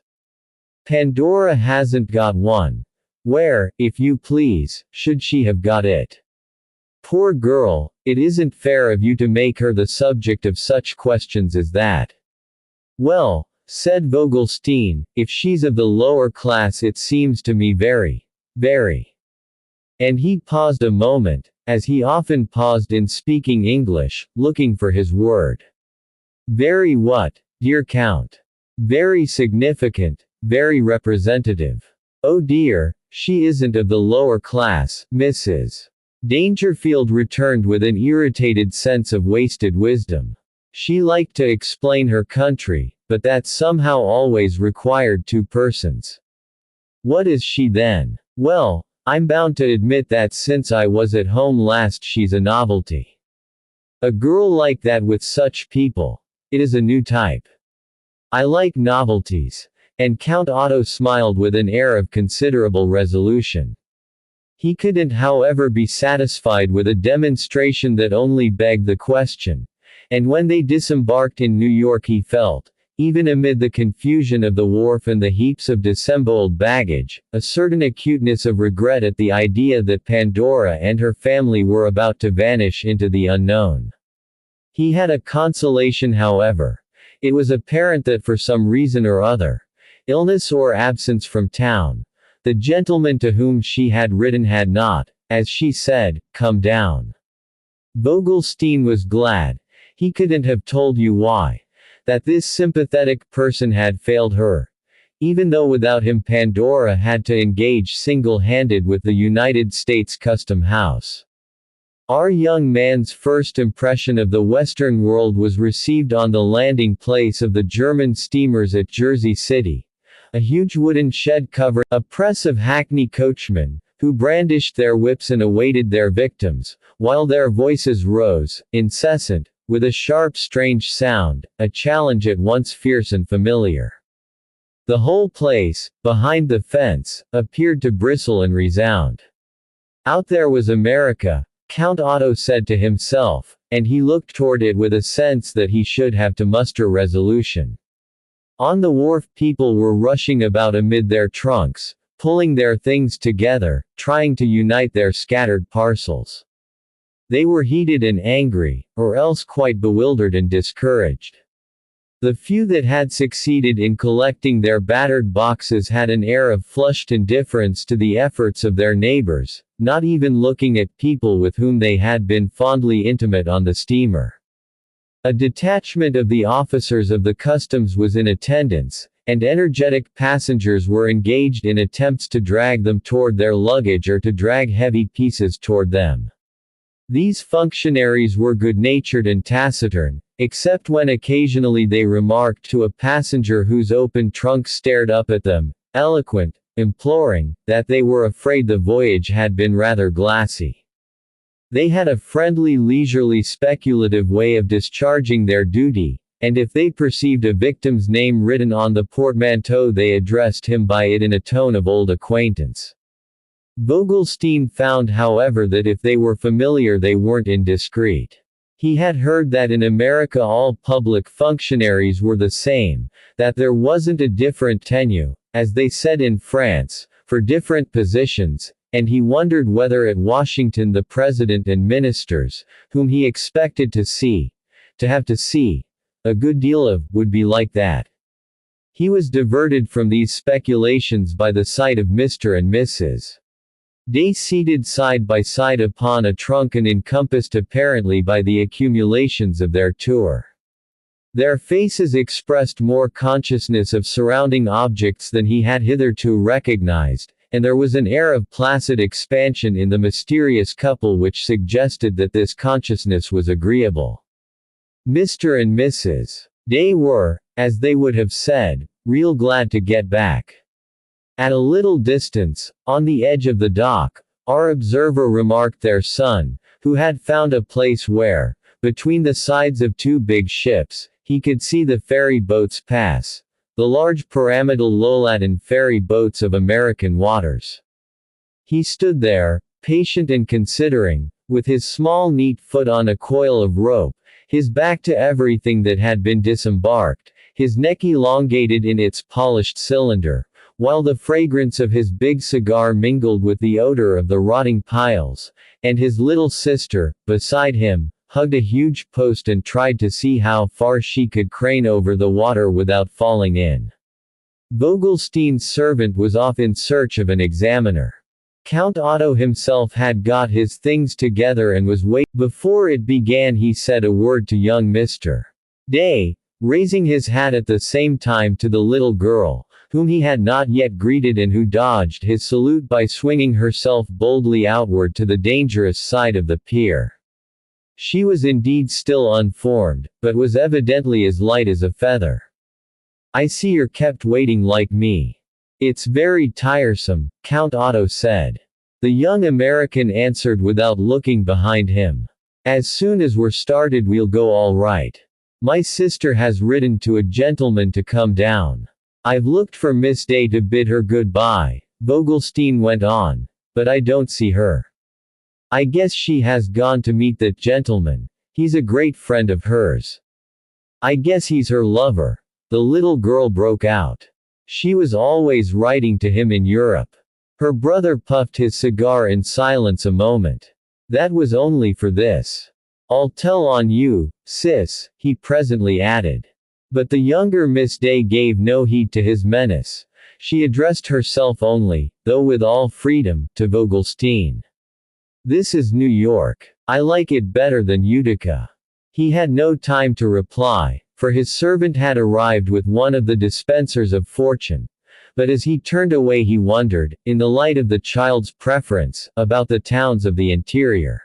Pandora hasn't got one. Where, if you please, should she have got it? Poor girl, it isn't fair of you to make her the subject of such questions as that. Well, said Vogelstein, if she's of the lower class it seems to me very. And he paused a moment, as he often paused in speaking English, looking for his word. Very what, dear Count? Very significant, very representative. Oh dear, she isn't of the lower class, Mrs. Dangerfield returned with an irritated sense of wasted wisdom. She liked to explain her country, but that somehow always required 2 persons. What is she then? Well, I'm bound to admit that since I was at home last she's a novelty. A girl like that with such people. It is a new type. I like novelties. And Count Otto smiled with an air of considerable resolution. He couldn't however be satisfied with a demonstration that only begged the question. And when they disembarked in New York he felt, even amid the confusion of the wharf and the heaps of dissembled baggage, a certain acuteness of regret at the idea that Pandora and her family were about to vanish into the unknown. He had a consolation however. It was apparent that for some reason or other, illness or absence from town, the gentleman to whom she had written had not, as she said, come down. Vogelstein was glad. He couldn't have told you why. That this sympathetic person had failed her. Even though without him Pandora had to engage single-handed with the United States Custom House. Our young man's first impression of the Western world was received on the landing place of the German steamers at Jersey City. A huge wooden shed covered a press of hackney coachmen, who brandished their whips and awaited their victims, while their voices rose, incessant, with a sharp strange sound, a challenge at once fierce and familiar. The whole place, behind the fence, appeared to bristle and resound. Out there was America, Count Otto said to himself, and he looked toward it with a sense that he should have to muster resolution. On the wharf people were rushing about amid their trunks, pulling their things together, trying to unite their scattered parcels. They were heated and angry, or else quite bewildered and discouraged. The few that had succeeded in collecting their battered boxes had an air of flushed indifference to the efforts of their neighbors, not even looking at people with whom they had been fondly intimate on the steamer. A detachment of the officers of the customs was in attendance, and energetic passengers were engaged in attempts to drag them toward their luggage or to drag heavy pieces toward them. These functionaries were good-natured and taciturn, except when occasionally they remarked to a passenger whose open trunk stared up at them, eloquent, imploring, that they were afraid the voyage had been rather glassy. They had a friendly, leisurely, speculative way of discharging their duty, and if they perceived a victim's name written on the portmanteau they addressed him by it in a tone of old acquaintance. Vogelstein found, however, that if they were familiar they weren't indiscreet. He had heard that in America all public functionaries were the same, that there wasn't a different tenue, as they said in France, for different positions, and he wondered whether at Washington the president and ministers, whom he expected to have to see, a good deal of, would be like that. He was diverted from these speculations by the sight of Mr. and Mrs. Day seated side by side upon a trunk and encompassed apparently by the accumulations of their tour. Their faces expressed more consciousness of surrounding objects than he had hitherto recognized, and there was an air of placid expansion in the mysterious couple which suggested that this consciousness was agreeable. Mr. and Mrs. Day were, as they would have said, real glad to get back. At a little distance, on the edge of the dock, our observer remarked their son, who had found a place where, between the sides of two big ships, he could see the ferry boats pass, the large pyramidal Lolatan ferry boats of American waters. He stood there, patient and considering, with his small neat foot on a coil of rope, his back to everything that had been disembarked, his neck elongated in its polished cylinder, while the fragrance of his big cigar mingled with the odor of the rotting piles, and his little sister, beside him, hugged a huge post and tried to see how far she could crane over the water without falling in. Vogelstein's servant was off in search of an examiner. Count Otto himself had got his things together and was waiting. Before it began he said a word to young Mr. Day, raising his hat at the same time to the little girl, whom he had not yet greeted and who dodged his salute by swinging herself boldly outward to the dangerous side of the pier. She was indeed still unformed, but was evidently as light as a feather. "I see you're kept waiting like me. It's very tiresome," Count Otto said. The young American answered without looking behind him. "As soon as we're started we'll go all right. My sister has written to a gentleman to come down. I've looked for Miss Day to bid her goodbye," Vogelstein went on, "but I don't see her. I guess she has gone to meet that gentleman. He's a great friend of hers. I guess he's her lover," the little girl broke out. She was always writing to him in Europe. Her brother puffed his cigar in silence a moment. "That was only for this. I'll tell on you, sis," he presently added. But the younger Miss Day gave no heed to his menace. She addressed herself only, though with all freedom, to Vogelstein. "This is New York. I like it better than Utica." He had no time to reply, for his servant had arrived with one of the dispensers of fortune. But as he turned away he wondered, in the light of the child's preference, about the towns of the interior.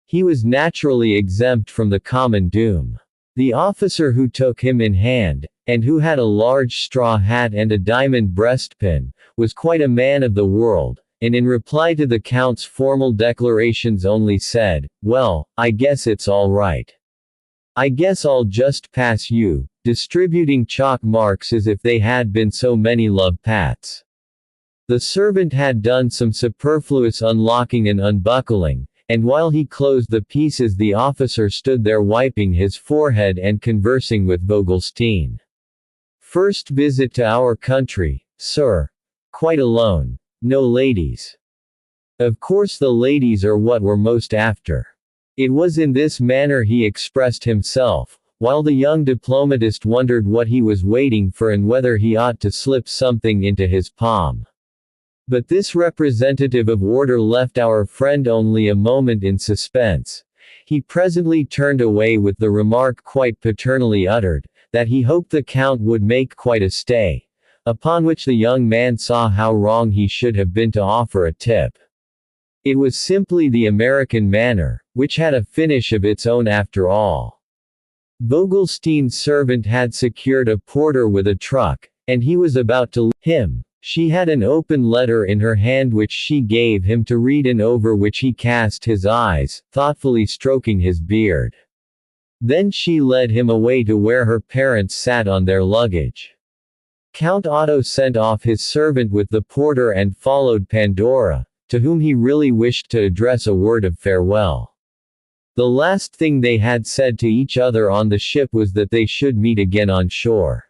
He was naturally exempt from the common doom. The officer who took him in hand, and who had a large straw hat and a diamond breastpin, was quite a man of the world, and in reply to the Count's formal declarations only said, "Well, I guess it's all right. I guess I'll just pass you," distributing chalk marks as if they had been so many love pats. The servant had done some superfluous unlocking and unbuckling, and while he closed the pieces the officer stood there wiping his forehead and conversing with Vogelstein. "First visit to our country, sir. Quite alone. No ladies." Of course the ladies are what we're most after. It was in this manner he expressed himself, while the young diplomatist wondered what he was waiting for and whether he ought to slip something into his palm. But this representative of order left our friend only a moment in suspense. He presently turned away with the remark quite paternally uttered, that he hoped the Count would make quite a stay, upon which the young man saw how wrong he should have been to offer a tip. It was simply the American manner, which had a finish of its own after all. Vogelstein's servant had secured a porter with a truck, and he was about to leave him. She had an open letter in her hand which she gave him to read and over which he cast his eyes, thoughtfully stroking his beard. Then she led him away to where her parents sat on their luggage. Count Otto sent off his servant with the porter and followed Pandora, to whom he really wished to address a word of farewell. The last thing they had said to each other on the ship was that they should meet again on shore.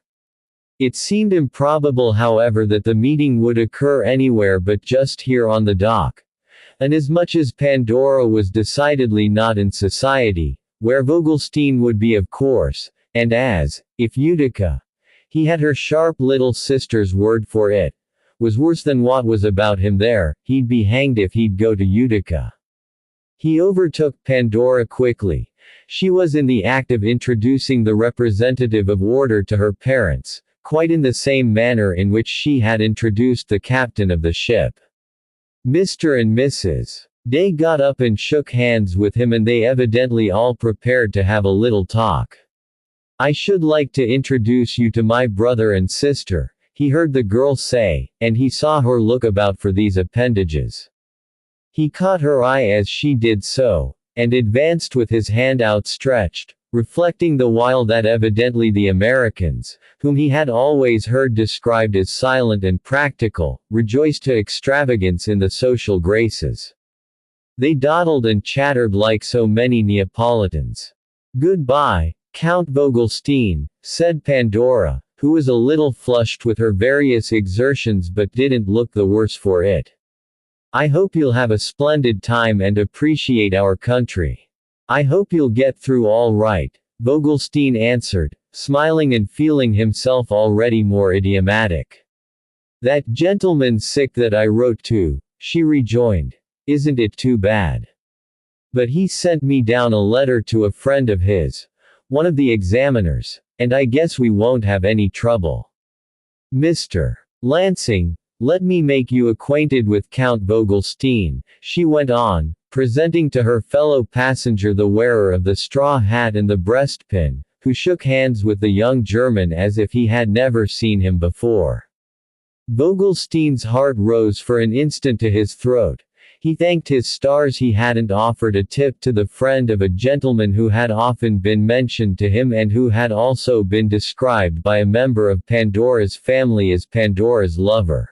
It seemed improbable, however, that the meeting would occur anywhere but just here on the dock. And as much as Pandora was decidedly not in society, where Vogelstein would be of course, and as, if Utica, he had her sharp little sister's word for it, was worse than what was about him there, he'd be hanged if he'd go to Utica. He overtook Pandora quickly. She was in the act of introducing the representative of order to her parents, quite in the same manner in which she had introduced the captain of the ship. Mr. and Mrs. Day got up and shook hands with him, and they evidently all prepared to have a little talk. "I should like to introduce you to my brother and sister," he heard the girl say, and he saw her look about for these appendages. He caught her eye as she did so, and advanced with his hand outstretched, reflecting the while that evidently the Americans, whom he had always heard described as silent and practical, rejoiced to extravagance in the social graces. They dawdled and chattered like so many Neapolitans. "Goodbye, Count Vogelstein," said Pandora, who was a little flushed with her various exertions but didn't look the worse for it. "I hope you'll have a splendid time and appreciate our country." "I hope you'll get through all right," Vogelstein answered, smiling and feeling himself already more idiomatic. "That gentleman's sick that I wrote to," she rejoined. "Isn't it too bad? But he sent me down a letter to a friend of his, one of the examiners, and I guess we won't have any trouble. Mr. Lansing, let me make you acquainted with Count Vogelstein," she went on, presenting to her fellow passenger the wearer of the straw hat and the breastpin, who shook hands with the young German as if he had never seen him before. Vogelstein's heart rose for an instant to his throat. He thanked his stars he hadn't offered a tip to the friend of a gentleman who had often been mentioned to him and who had also been described by a member of Pandora's family as Pandora's lover.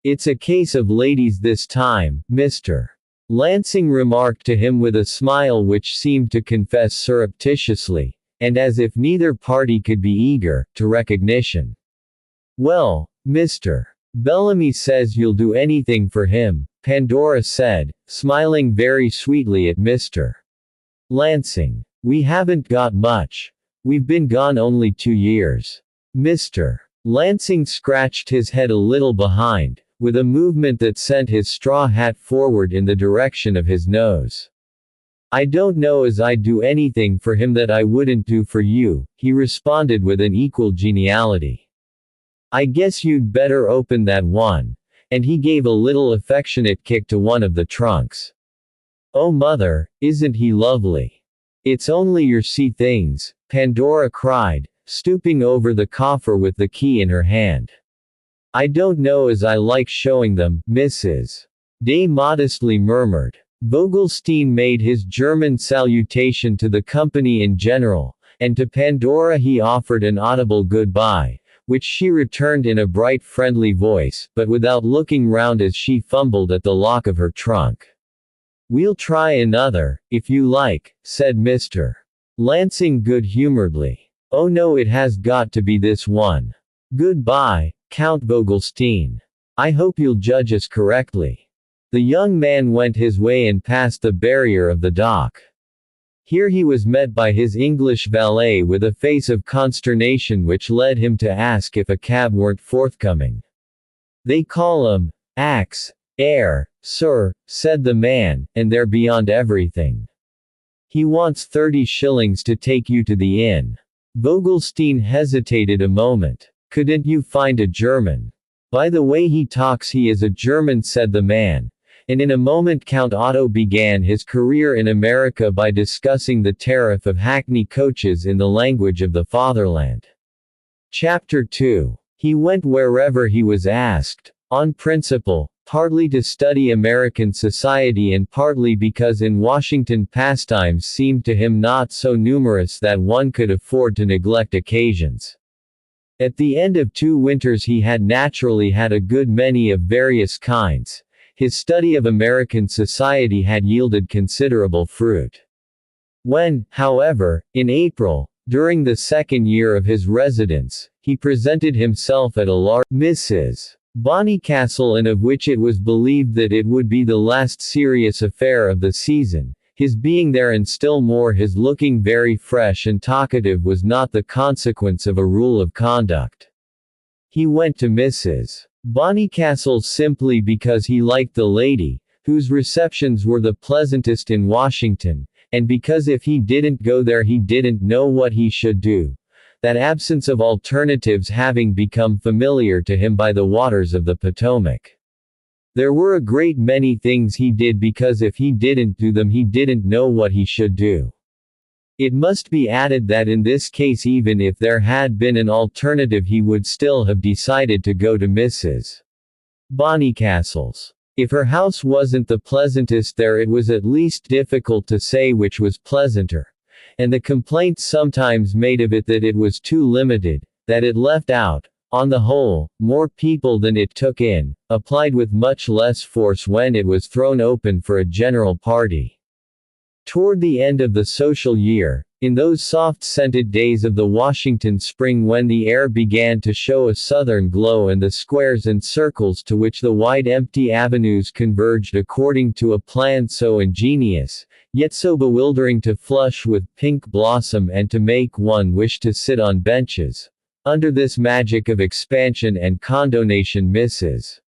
"It's a case of ladies this time, Mr. Lansing remarked to him with a smile which seemed to confess surreptitiously, and as if neither party could be eager, to recognition. "Well, Mr. Bellamy says you'll do anything for him," Pandora said, smiling very sweetly at Mr. Lansing. "We haven't got much. We've been gone only 2 years. Mr. Lansing scratched his head a little behind, with a movement that sent his straw hat forward in the direction of his nose. "I don't know as I'd do anything for him that I wouldn't do for you," he responded with an equal geniality. "I guess you'd better open that one," and he gave a little affectionate kick to one of the trunks. "Oh mother, isn't he lovely? It's only your sea things," Pandora cried, stooping over the coffer with the key in her hand. "I don't know as I like showing them," Mrs. Day modestly murmured. Vogelstein made his German salutation to the company in general, and to Pandora he offered an audible goodbye, which she returned in a bright friendly voice, but without looking round as she fumbled at the lock of her trunk. "We'll try another, if you like," said Mr. Lansing good-humoredly. "Oh no, it has got to be this one. Goodbye, Count Vogelstein. I hope you'll judge us correctly." The young man went his way and passed the barrier of the dock. Here he was met by his English valet with a face of consternation which led him to ask if a cab weren't forthcoming. "They call 'em axe, air, sir," said the man, "and they're beyond everything. He wants 30 shillings to take you to the inn." Vogelstein hesitated a moment. "Couldn't you find a German?" "By the way he talks he is a German," said the man, and in a moment Count Otto began his career in America by discussing the tariff of hackney coaches in the language of the fatherland. Chapter 2. He went wherever he was asked, on principle, partly to study American society and partly because in Washington pastimes seemed to him not so numerous that one could afford to neglect occasions. At the end of 2 winters he had naturally had a good many of various kinds. His study of American society had yielded considerable fruit. When, however, in April, during the second year of his residence, he presented himself at a large Mrs. Bonnycastle, and of which it was believed that it would be the last serious affair of the season, his being there and still more his looking very fresh and talkative was not the consequence of a rule of conduct. He went to Mrs. Bonnycastle simply because he liked the lady, whose receptions were the pleasantest in Washington, and because if he didn't go there he didn't know what he should do, that absence of alternatives having become familiar to him by the waters of the Potomac. There were a great many things he did because if he didn't do them he didn't know what he should do. It must be added that in this case even if there had been an alternative he would still have decided to go to Mrs. Bonnycastle's. If her house wasn't the pleasantest there it was at least difficult to say which was pleasanter, and the complaints sometimes made of it that it was too limited, that it left out, on the whole, more people than it took in, applied with much less force when it was thrown open for a general party. Toward the end of the social year, in those soft-scented days of the Washington spring when the air began to show a southern glow and the squares and circles to which the wide empty avenues converged according to a plan so ingenious, yet so bewildering to flush with pink blossom and to make one wish to sit on benches, under this magic of expansion and condonation Mrs.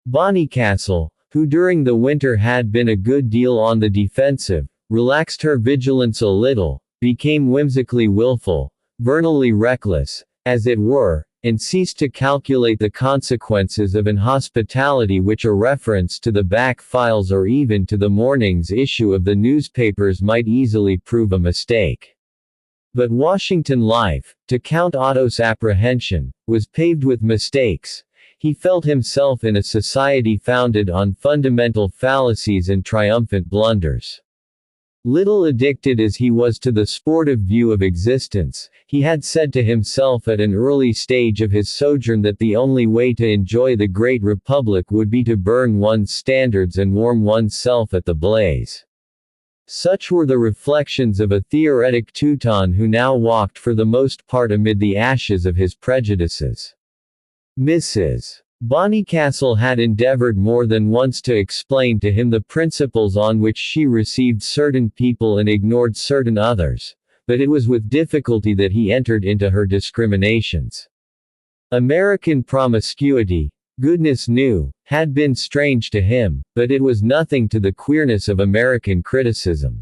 Bonnycastle, who during the winter had been a good deal on the defensive, relaxed her vigilance a little, became whimsically willful, vernally reckless, as it were, and ceased to calculate the consequences of inhospitality which a reference to the back files or even to the morning's issue of the newspapers might easily prove a mistake. But Washington life, to Count Otto's apprehension, was paved with mistakes. He felt himself in a society founded on fundamental fallacies and triumphant blunders. Little addicted as he was to the sportive view of existence, he had said to himself at an early stage of his sojourn that the only way to enjoy the great republic would be to burn one's standards and warm one's self at the blaze. Such were the reflections of a theoretic Teuton who now walked for the most part amid the ashes of his prejudices. Mrs. Bonnycastle had endeavored more than once to explain to him the principles on which she received certain people and ignored certain others, but it was with difficulty that he entered into her discriminations. American promiscuity, goodness knew, had been strange to him, but it was nothing to the queerness of American criticism.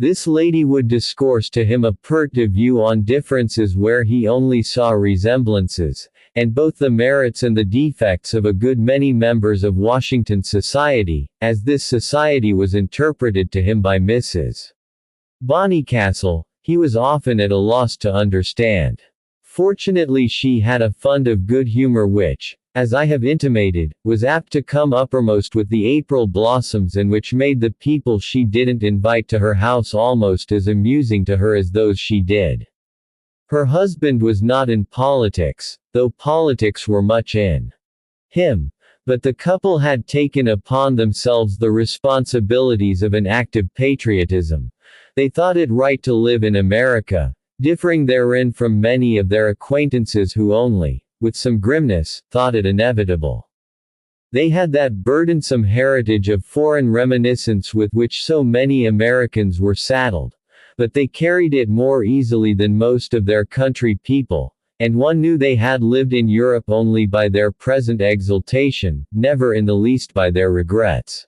This lady would discourse to him a pert view on differences where he only saw resemblances, and both the merits and the defects of a good many members of Washington society, as this society was interpreted to him by Mrs. Bonnycastle, he was often at a loss to understand. Fortunately she had a fund of good humor which, as I have intimated, was apt to come uppermost with the April blossoms and which made the people she didn't invite to her house almost as amusing to her as those she did. Her husband was not in politics, though politics were much in him, but the couple had taken upon themselves the responsibilities of an active patriotism. They thought it right to live in America, differing therein from many of their acquaintances who only, with some grimness, thought it inevitable. They had that burdensome heritage of foreign reminiscence with which so many Americans were saddled, but they carried it more easily than most of their country people, and one knew they had lived in Europe only by their present exultation, never in the least by their regrets.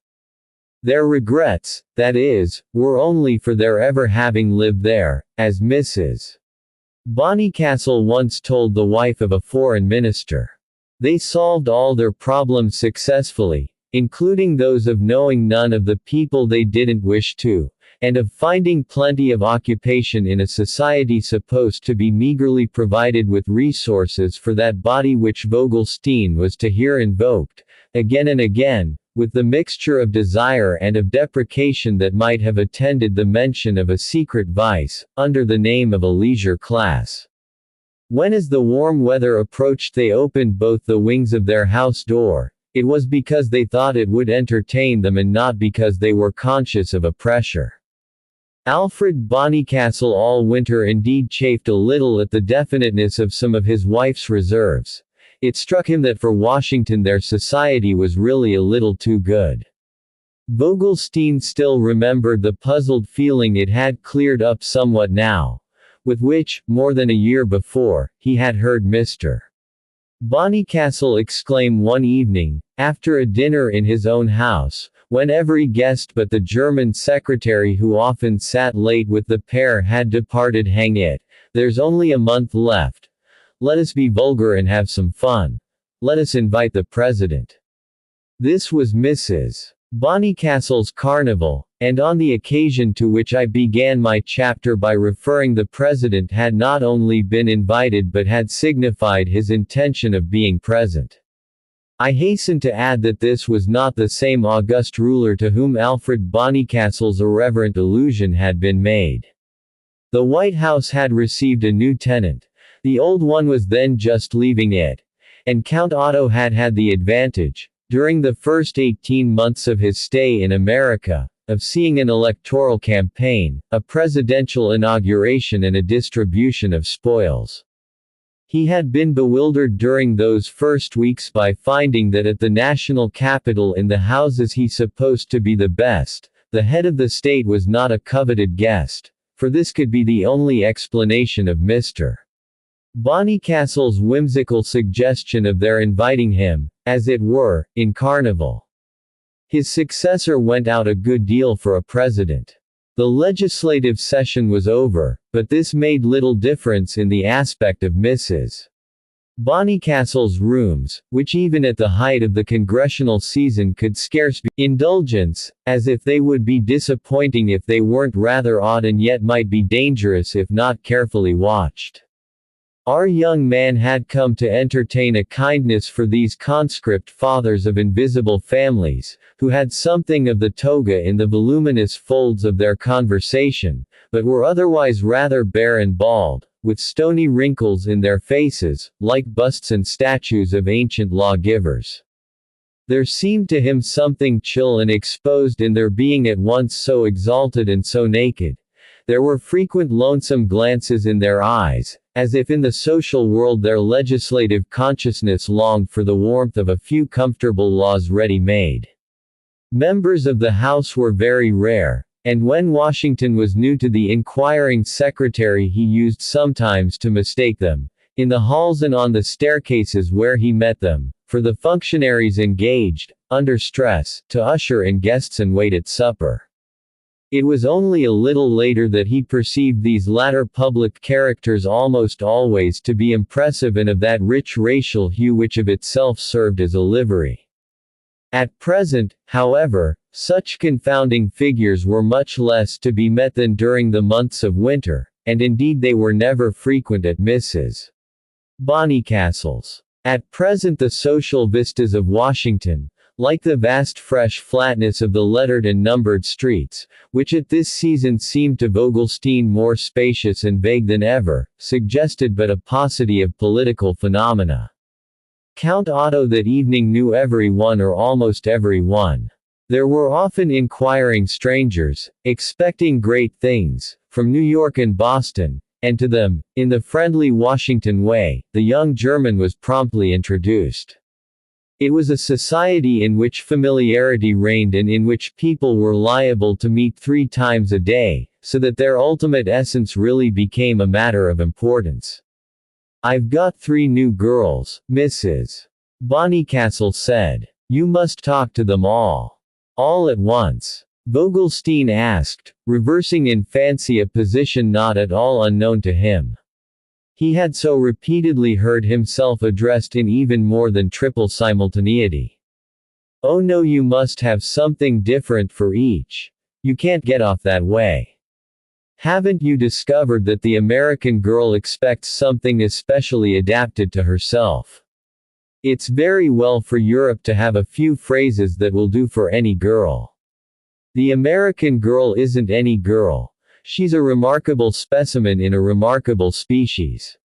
Their regrets, that is, were only for their ever having lived there, as Mrs. Bonnycastle once told the wife of a foreign minister. They solved all their problems successfully, including those of knowing none of the people they didn't wish to, and of finding plenty of occupation in a society supposed to be meagerly provided with resources for that body which Vogelstein was to hear invoked, again and again, with the mixture of desire and of deprecation that might have attended the mention of a secret vice, under the name of a leisure class. When as the warm weather approached they opened both the wings of their house door, it was because they thought it would entertain them and not because they were conscious of a pressure. Alfred Bonnycastle all winter indeed chafed a little at the definiteness of some of his wife's reserves. It struck him that for Washington their society was really a little too good. Vogelstein still remembered the puzzled feeling it had cleared up somewhat now, with which, more than a year before, he had heard Mr. Bonnycastle exclaim one evening, after a dinner in his own house, when every guest but the German secretary who often sat late with the pair had departed, "Hang it, there's only a month left. Let us be vulgar and have some fun. Let us invite the president." This was Mrs. Bonnycastle's carnival, and on the occasion to which I began my chapter by referring, the president had not only been invited but had signified his intention of being present. I hasten to add that this was not the same august ruler to whom Alfred Bonnycastle's irreverent allusion had been made. The White House had received a new tenant. The old one was then just leaving it, and Count Otto had had the advantage, during the first 18 months of his stay in America, of seeing an electoral campaign, a presidential inauguration and a distribution of spoils. He had been bewildered during those first weeks by finding that at the national capital, in the houses he supposed to be the best, the head of the state was not a coveted guest, for this could be the only explanation of Mr. Bonnycastle's whimsical suggestion of their inviting him, as it were, in carnival. His successor went out a good deal for a president. The legislative session was over, but this made little difference in the aspect of Mrs. Bonnycastle's rooms, which even at the height of the congressional season could scarce be indulgence, as if they would be disappointing if they weren't rather odd and yet might be dangerous if not carefully watched. Our young man had come to entertain a kindness for these conscript fathers of invisible families, who had something of the toga in the voluminous folds of their conversation, but were otherwise rather bare and bald, with stony wrinkles in their faces, like busts and statues of ancient lawgivers. There seemed to him something chill and exposed in their being at once so exalted and so naked. There were frequent lonesome glances in their eyes, as if in the social world their legislative consciousness longed for the warmth of a few comfortable laws ready-made. Members of the House were very rare, and when Washington was new to the inquiring secretary he used sometimes to mistake them, in the halls and on the staircases where he met them, for the functionaries engaged, under stress, to usher in guests and wait at supper. It was only a little later that he perceived these latter public characters almost always to be impressive and of that rich racial hue which of itself served as a livery. At present, however, such confounding figures were much less to be met than during the months of winter, and indeed they were never frequent at Mrs. Bonnycastle's. At present the social vistas of Washington, like the vast fresh flatness of the lettered and numbered streets, which at this season seemed to Vogelstein more spacious and vague than ever, suggested but a paucity of political phenomena. Count Otto that evening knew every one or almost every one. There were often inquiring strangers, expecting great things, from New York and Boston, and to them, in the friendly Washington way, the young German was promptly introduced. It was a society in which familiarity reigned and in which people were liable to meet 3 times a day, so that their ultimate essence really became a matter of importance. "I've got 3 new girls," Mrs. Bonnycastle said. "You must talk to them all at once." Vogelstein asked, reversing in fancy a position not at all unknown to him. He had so repeatedly heard himself addressed in even more than triple simultaneity. Oh no, you must have something different for each. You can't get off that way. Haven't you discovered that the American girl expects something especially adapted to herself? It's very well for Europe to have a few phrases that will do for any girl. The American girl isn't any girl. She's a remarkable specimen in a remarkable species.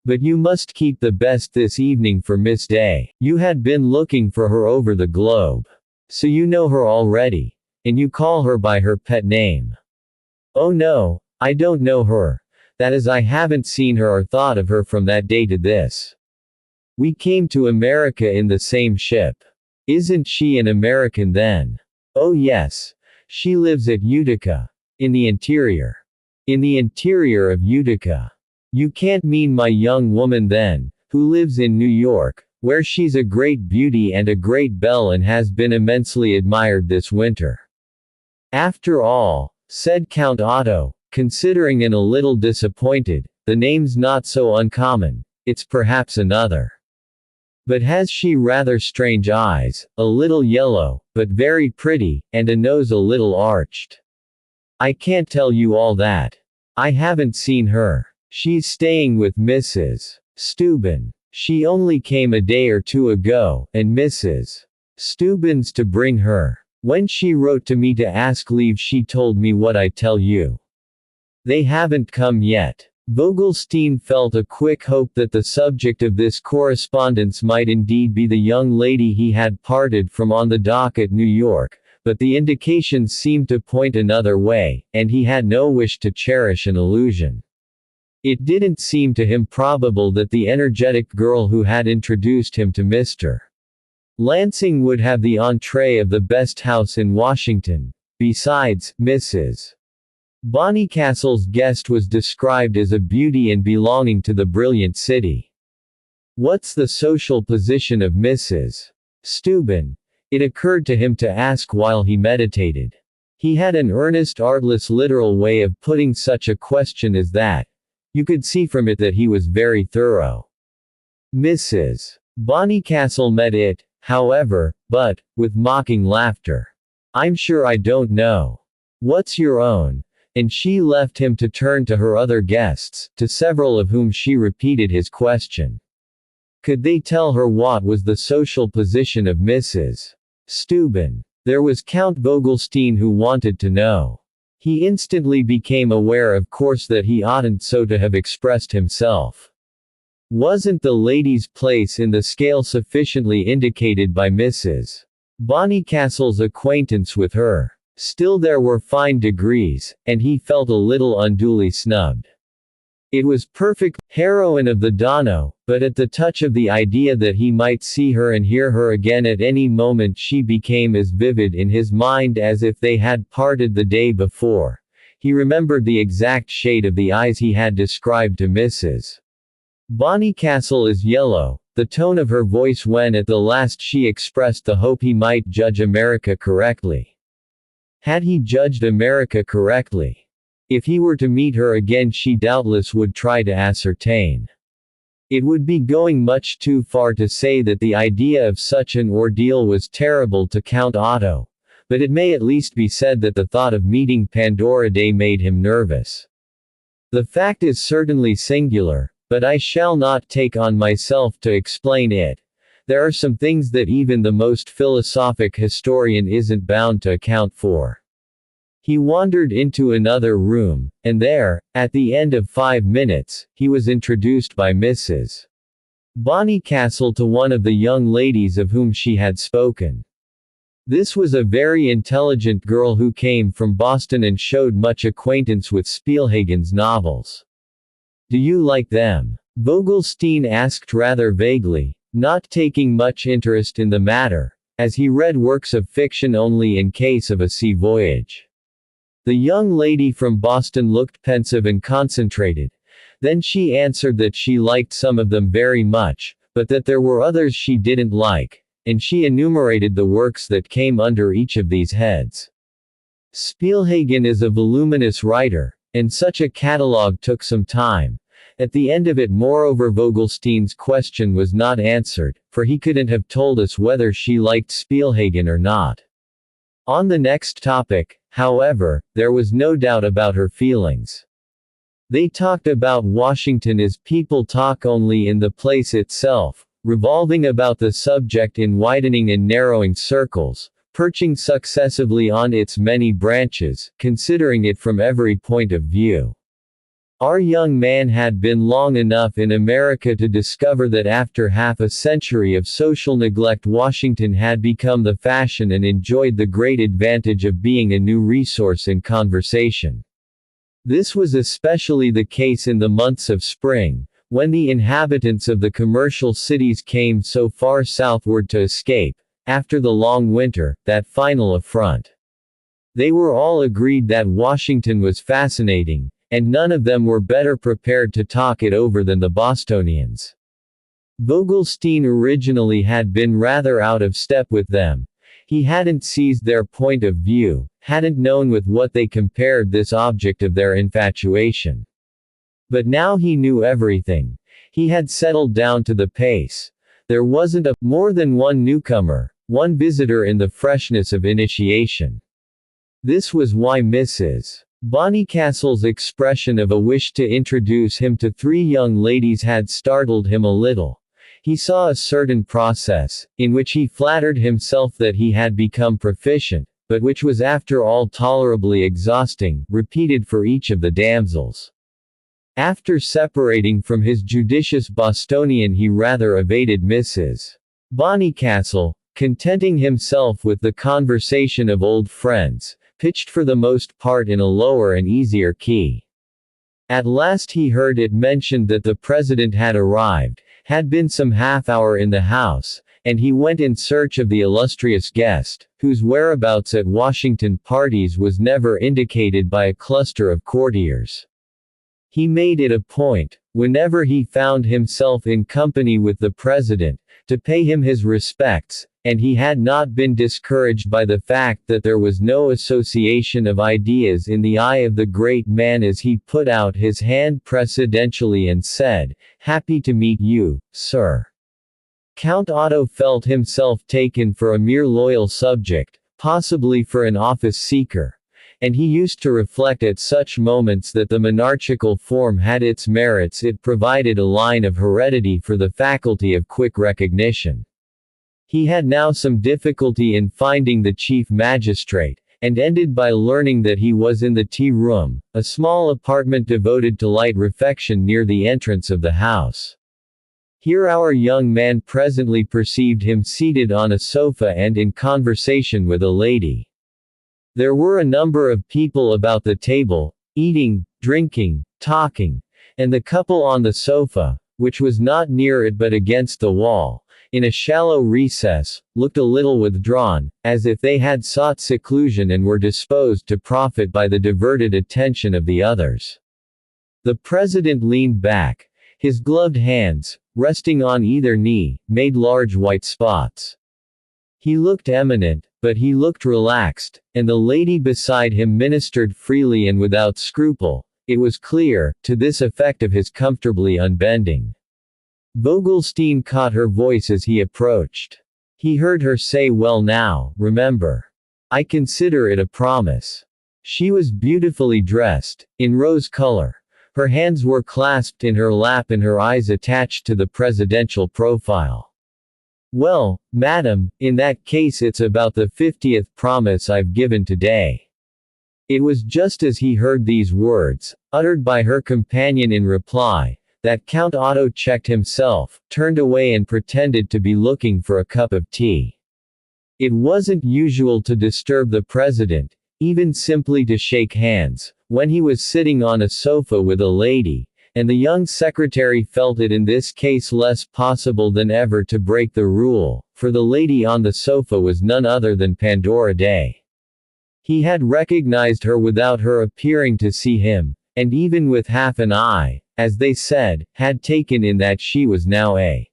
But you must keep the best this evening for Miss Day. You had been looking for her over the globe. So you know her already. And you call her by her pet name. Oh no, I don't know her. That is, I haven't seen her or thought of her from that day to this. We came to America in the same ship. Isn't she an American then? Oh yes. She lives at Utica. In the interior. In the interior of Utica. You can't mean my young woman then, who lives in New York, where she's a great beauty and a great belle and has been immensely admired this winter. After all, said Count Otto, considering and a little disappointed, the name's not so uncommon, it's perhaps another. But has she rather strange eyes, a little yellow, but very pretty, and a nose a little arched? I can't tell you all that. I haven't seen her. She's staying with Mrs. Steuben. She only came a day or two ago, and Mrs. Steuben's to bring her. When she wrote to me to ask leave, she told me what I tell you. They haven't come yet. Vogelstein felt a quick hope that the subject of this correspondence might indeed be the young lady he had parted from on the dock at New York, but the indications seemed to point another way, and he had no wish to cherish an illusion. It didn't seem to him probable that the energetic girl who had introduced him to Mr. Lansing would have the entree of the best house in Washington. Besides, Mrs. Bonnycastle's guest was described as a beauty and belonging to the brilliant city. What's the social position of Mrs. Steuben? It occurred to him to ask while he meditated. He had an earnest, artless, literal way of putting such a question as that. You could see from it that he was very thorough. Mrs. Bonnycastle met it, however, but, with mocking laughter. I'm sure I don't know. What's your own? And she left him to turn to her other guests, to several of whom she repeated his question. Could they tell her what was the social position of Mrs. Steuben? There was Count Vogelstein who wanted to know. He instantly became aware, of course, that he oughtn't so to have expressed himself. Wasn't the lady's place in the scale sufficiently indicated by Mrs. Bonnycastle's acquaintance with her? Still, there were fine degrees, and he felt a little unduly snubbed. It was perfect, heroine of the Donau, but at the touch of the idea that he might see her and hear her again at any moment, she became as vivid in his mind as if they had parted the day before. He remembered the exact shade of the eyes he had described to Mrs. Bonnycastle as yellow, the tone of her voice when at the last she expressed the hope he might judge America correctly. Had he judged America correctly? If he were to meet her again, she doubtless would try to ascertain. It would be going much too far to say that the idea of such an ordeal was terrible to Count Otto, but it may at least be said that the thought of meeting Pandora Day made him nervous. The fact is certainly singular, but I shall not take on myself to explain it. There are some things that even the most philosophic historian isn't bound to account for. He wandered into another room, and there, at the end of 5 minutes, he was introduced by Mrs. Bonnycastle to one of the young ladies of whom she had spoken. This was a very intelligent girl who came from Boston and showed much acquaintance with Spielhagen's novels. Do you like them? Vogelstein asked rather vaguely, not taking much interest in the matter, as he read works of fiction only in case of a sea voyage. The young lady from Boston looked pensive and concentrated. Then she answered that she liked some of them very much, but that there were others she didn't like, and she enumerated the works that came under each of these heads. Spielhagen is a voluminous writer, and such a catalogue took some time, At the end of it, moreover, Vogelstein's question was not answered, for he couldn't have told us whether she liked Spielhagen or not. On the next topic, however, there was no doubt about her feelings. They talked about Washington as people talk only in the place itself, revolving about the subject in widening and narrowing circles, perching successively on its many branches, considering it from every point of view. Our young man had been long enough in America to discover that after half a century of social neglect, Washington had become the fashion and enjoyed the great advantage of being a new resource in conversation. This was especially the case in the months of spring, when the inhabitants of the commercial cities came so far southward to escape, after the long winter, that final affront. They were all agreed that Washington was fascinating, and none of them were better prepared to talk it over than the Bostonians. Vogelstein originally had been rather out of step with them. He hadn't seized their point of view, hadn't known with what they compared this object of their infatuation. But now he knew everything. He had settled down to the pace. There wasn't more than one newcomer, one visitor in the freshness of initiation. This was why Mrs. Bonnycastle's expression of a wish to introduce him to three young ladies had startled him a little. He saw a certain process, in which he flattered himself that he had become proficient, but which was after all tolerably exhausting, repeated for each of the damsels. After separating from his judicious Bostonian, he rather evaded Mrs. Bonnycastle, contenting himself with the conversation of old friends, pitched for the most part in a lower and easier key. At last he heard it mentioned that the president had arrived, had been some half-hour in the house, and he went in search of the illustrious guest, whose whereabouts at Washington parties was never indicated by a cluster of courtiers. He made it a point, whenever he found himself in company with the president, to pay him his respects, and he had not been discouraged by the fact that there was no association of ideas in the eye of the great man as he put out his hand presidentially and said, "Happy to meet you, sir." Count Otto felt himself taken for a mere loyal subject, possibly for an office seeker. And he used to reflect at such moments that the monarchical form had its merits. It provided a line of heredity for the faculty of quick recognition. He had now some difficulty in finding the chief magistrate, and ended by learning that he was in the tea-room, a small apartment devoted to light refection near the entrance of the house. Here our young man presently perceived him seated on a sofa and in conversation with a lady. There were a number of people about the table, eating, drinking, talking, and the couple on the sofa, which was not near it but against the wall, in a shallow recess, looked a little withdrawn, as if they had sought seclusion and were disposed to profit by the diverted attention of the others. The president leaned back. His gloved hands, resting on either knee, made large white spots. He looked eminent, but he looked relaxed, and the lady beside him ministered freely and without scruple, it was clear, to this effect of his comfortably unbending. Vogelstein caught her voice as he approached. He heard her say, "Well now, remember. I consider it a promise." She was beautifully dressed, in rose color. Her hands were clasped in her lap and her eyes attached to the presidential profile. "Well, madam, in that case it's about the 50th promise I've given today." It was just as he heard these words, uttered by her companion in reply, that Count Otto checked himself, turned away and pretended to be looking for a cup of tea. It wasn't usual to disturb the president, even simply to shake hands, when he was sitting on a sofa with a lady, and the young secretary felt it in this case less possible than ever to break the rule, for the lady on the sofa was none other than Pandora Day. He had recognized her without her appearing to see him, and even with half an eye, as they said, had taken in that she was now a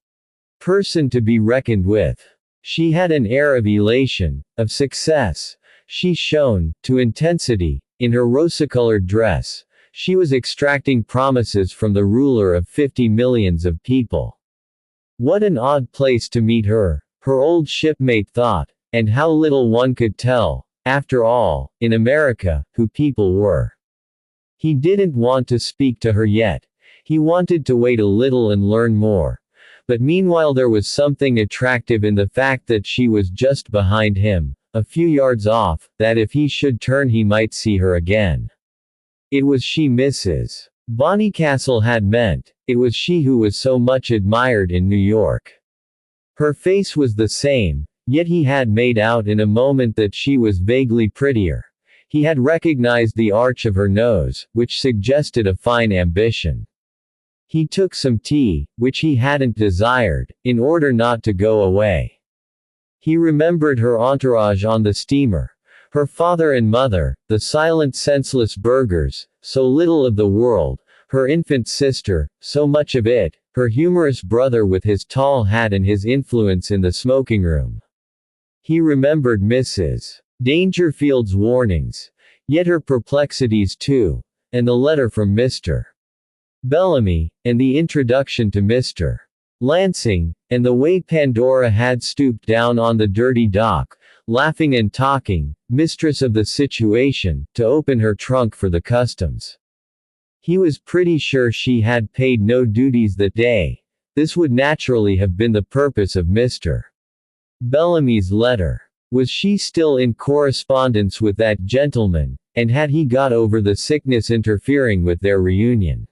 person to be reckoned with. She had an air of elation, of success. She shone, to intensity, in her rose-colored dress. She was extracting promises from the ruler of 50 millions of people. What an odd place to meet her, her old shipmate thought, and how little one could tell, after all, in America, who people were. He didn't want to speak to her yet. He wanted to wait a little and learn more. But meanwhile there was something attractive in the fact that she was just behind him, a few yards off, that if he should turn he might see her again. It was she Mrs. Bonnycastle had meant. It was she who was so much admired in New York. Her face was the same, yet he had made out in a moment that she was vaguely prettier. He had recognized the arch of her nose, which suggested a fine ambition. He took some tea, which he hadn't desired, in order not to go away. He remembered her entourage on the steamer. Her father and mother, the silent senseless burghers, so little of the world, her infant sister, so much of it, her humorous brother with his tall hat and his influence in the smoking room. He remembered Mrs. Dangerfield's warnings, yet her perplexities too, and the letter from Mr. Bellamy, and the introduction to Mr. Lansing, and the way Pandora had stooped down on the dirty dock, laughing and talking, mistress of the situation, to open her trunk for the customs. He was pretty sure she had paid no duties that day. This would naturally have been the purpose of Mr. Bellamy's letter. Was she still in correspondence with that gentleman, and had he got over the sickness interfering with their reunion?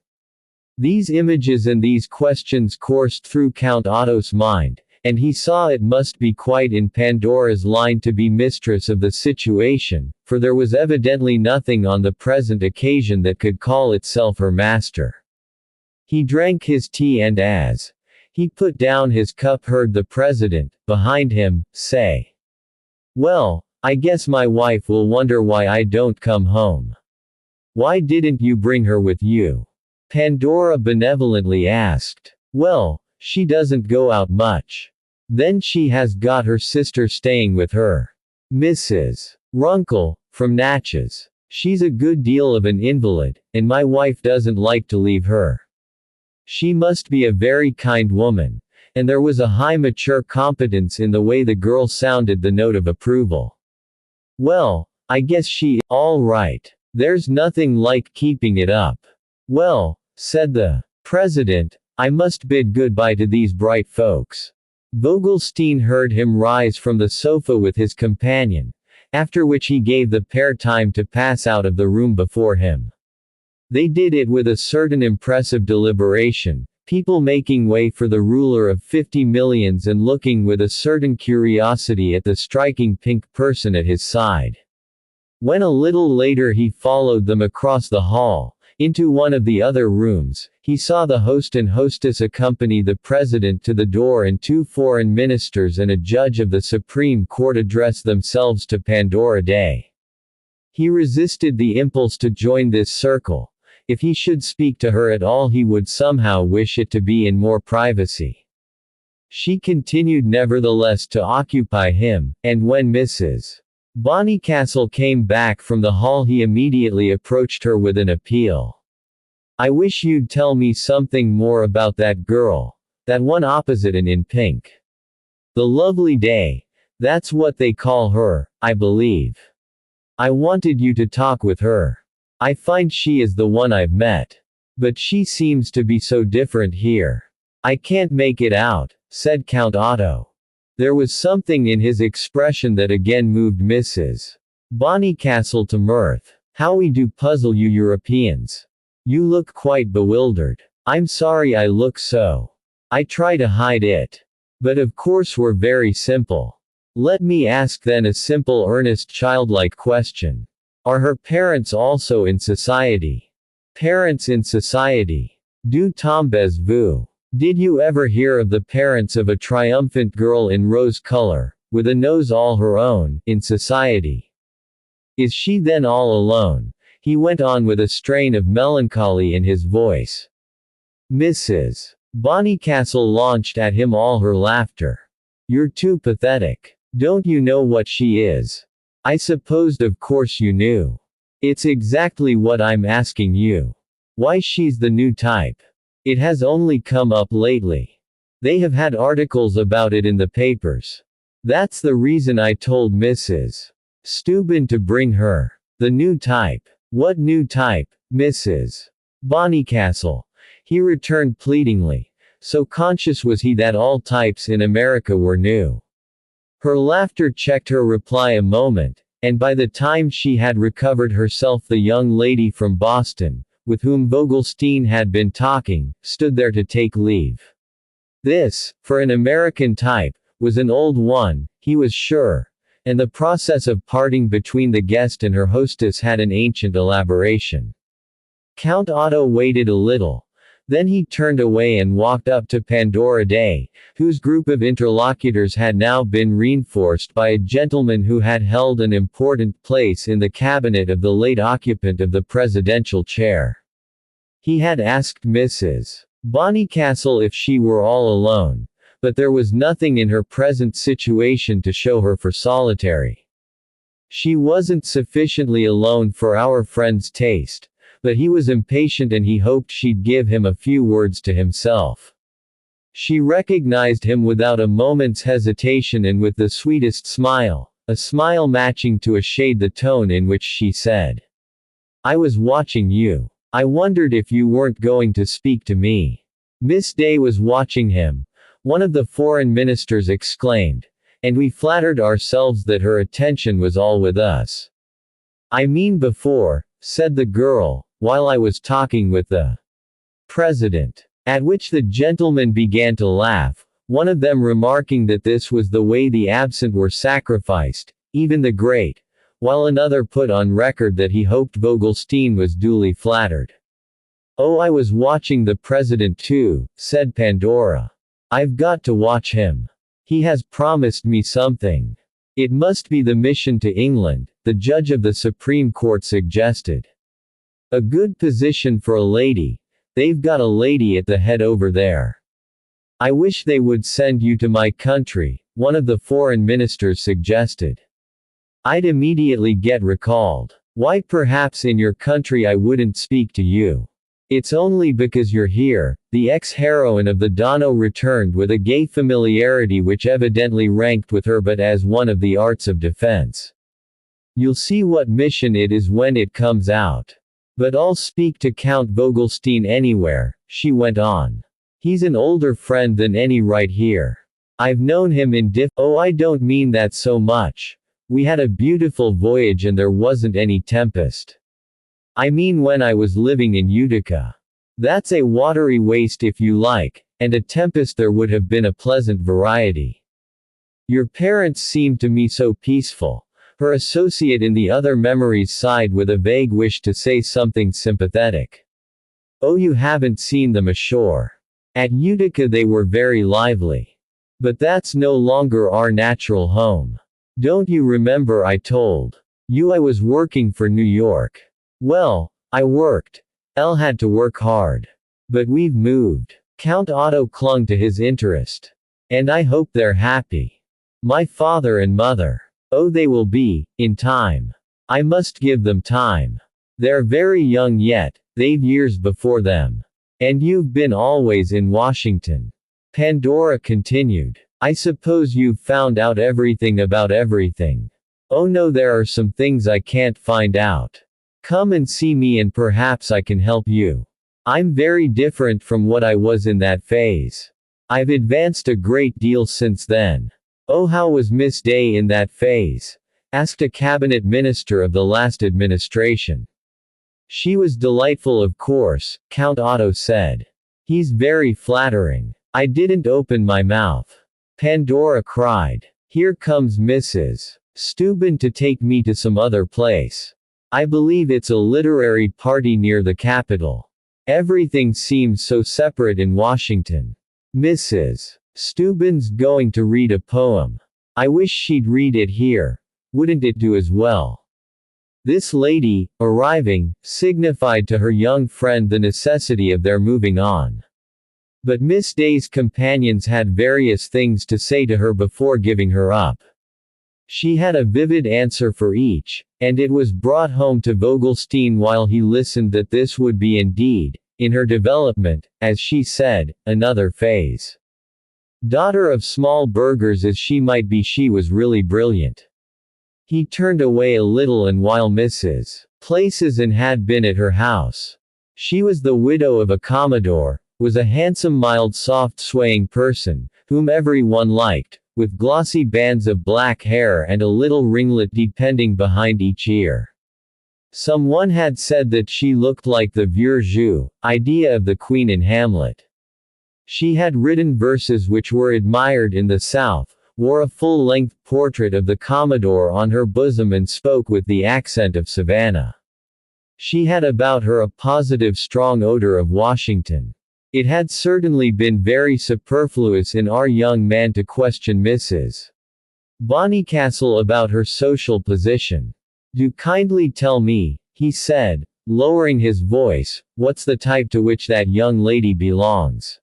These images and these questions coursed through Count Otto's mind, and he saw it must be quite in Pandora's line to be mistress of the situation, for there was evidently nothing on the present occasion that could call itself her master. He drank his tea and as he put down his cup heard the president, behind him, say, "Well, I guess my wife will wonder why I don't come home. Why didn't you bring her with you?" Pandora benevolently asked. "Well, she doesn't go out much. Then she has got her sister staying with her. Mrs. Runkle, from Natchez. She's a good deal of an invalid, and my wife doesn't like to leave her. She must be a very kind woman." And there was a high mature competence in the way the girl sounded the note of approval. "Well, I guess she, all right. There's nothing like keeping it up." "Well," said the president, "I must bid goodbye to these bright folks." Vogelstein heard him rise from the sofa with his companion, after which he gave the pair time to pass out of the room before him. They did it with a certain impressive deliberation, people making way for the ruler of 50 millions and looking with a certain curiosity at the striking pink person at his side. When a little later he followed them across the hall, into one of the other rooms, he saw the host and hostess accompany the president to the door and two foreign ministers and a judge of the Supreme Court address themselves to Pandora Day. He resisted the impulse to join this circle. If he should speak to her at all he would somehow wish it to be in more privacy. She continued nevertheless to occupy him, and when Mrs. Bonnycastle came back from the hall he immediately approached her with an appeal. "I wish you'd tell me something more about that girl. That one opposite and in pink. The lovely day. That's what they call her, I believe. I wanted you to talk with her. I find she is the one I've met. But she seems to be so different here. I can't make it out," said Count Otto. There was something in his expression that again moved Mrs. Bonnycastle to mirth. "How we do puzzle you Europeans. You look quite bewildered. I'm sorry I look so. I try to hide it. But of course we're very simple. Let me ask then a simple earnest childlike question. Are her parents also in society?" "Parents in society? Du tombez vous. Did you ever hear of the parents of a triumphant girl in rose color, with a nose all her own, in society? Is she then all alone?" he went on with a strain of melancholy in his voice. Mrs. Bonnycastle launched at him all her laughter. "You're too pathetic. Don't you know what she is? I supposed of course you knew. It's exactly what I'm asking you. Why she's the new type. It has only come up lately. They have had articles about it in the papers. That's the reason I told Mrs. Steuben to bring her. The new type. What new type, Mrs. Bonnycastle? He returned pleadingly. So conscious was he that all types in America were new. Her laughter checked her reply a moment, and by the time she had recovered herself, the young lady from Boston, with whom Vogelstein had been talking, stood there to take leave. This, for an American type, was an old one, he was sure, and the process of parting between the guest and her hostess had an ancient elaboration. Count Otto waited a little. Then he turned away and walked up to Pandora Day, whose group of interlocutors had now been reinforced by a gentleman who had held an important place in the cabinet of the late occupant of the presidential chair. He had asked Mrs. Bonnycastle if she were all alone, but there was nothing in her present situation to show her for solitary. She wasn't sufficiently alone for our friend's taste, but he was impatient and he hoped she'd give him a few words to himself. She recognized him without a moment's hesitation and with the sweetest smile, a smile matching to a shade the tone in which she said, "I was watching you. I wondered if you weren't going to speak to me." Miss Day was watching him, one of the foreign ministers exclaimed, and we flattered ourselves that her attention was all with us. "I mean before," said the girl, "while I was talking with the president." At which the gentlemen began to laugh, one of them remarking that this was the way the absent were sacrificed, even the great, while another put on record that he hoped Vogelstein was duly flattered. "Oh, I was watching the president too," said Pandora. "I've got to watch him. He has promised me something. It must be the mission to England," the judge of the Supreme Court suggested. "A good position for a lady. They've got a lady at the head over there." "I wish they would send you to my country," one of the foreign ministers suggested. "I'd immediately get recalled." "Why, perhaps in your country I wouldn't speak to you. It's only because you're here," the ex-heroine of the Dano returned with a gay familiarity which evidently ranked with her but as one of the arts of defense. "You'll see what mission it is when it comes out. But I'll speak to Count Vogelstein anywhere," she went on. "He's an older friend than any right here. I've known him in oh, I don't mean that so much. We had a beautiful voyage and there wasn't any tempest. I mean when I was living in Utica. That's a watery waste if you like, and a tempest there would have been a pleasant variety. Your parents seemed to me so peaceful." Her associate in the other memories sighed with a vague wish to say something sympathetic. "Oh, you haven't seen them ashore. At Utica they were very lively. But that's no longer our natural home. Don't you remember I told you I was working for New York? Well, I worked. Elle had to work hard. But we've moved." Count Otto clung to his interest. "And I hope they're happy. My father and mother. Oh, they will be, in time. I must give them time. They're very young yet, they've years before them. And you've been always in Washington." Pandora continued. "I suppose you've found out everything about everything." "Oh no, there are some things I can't find out. Come and see me and perhaps I can help you. I'm very different from what I was in that phase. I've advanced a great deal since then." "Oh, how was Miss Day in that phase?" asked a cabinet minister of the last administration. "She was delightful, of course," Count Otto said. "He's very flattering. I didn't open my mouth." Pandora cried. "Here comes Mrs. Steuben to take me to some other place. I believe it's a literary party near the Capitol. Everything seems so separate in Washington. Mrs. Steuben's going to read a poem. I wish she'd read it here. Wouldn't it do as well?" This lady, arriving, signified to her young friend the necessity of their moving on. But Miss Day's companions had various things to say to her before giving her up. She had a vivid answer for each, and it was brought home to Vogelstein while he listened that this would be indeed, in her development, as she said, another phase. Daughter of small burghers as she might be, she was really brilliant. He turned away a little, and while Mrs. Places and had been at her house. She was the widow of a commodore, was a handsome, mild, soft, swaying person, whom everyone liked, with glossy bands of black hair and a little ringlet depending behind each ear. Someone had said that she looked like the vieux jeu idea of the queen in Hamlet. She had written verses which were admired in the South, wore a full-length portrait of the Commodore on her bosom, and spoke with the accent of Savannah. She had about her a positive strong odor of Washington. It had certainly been very superfluous in our young man to question Mrs. Bonnycastle about her social position. "Do kindly tell me," he said, lowering his voice, "what's the type to which that young lady belongs?"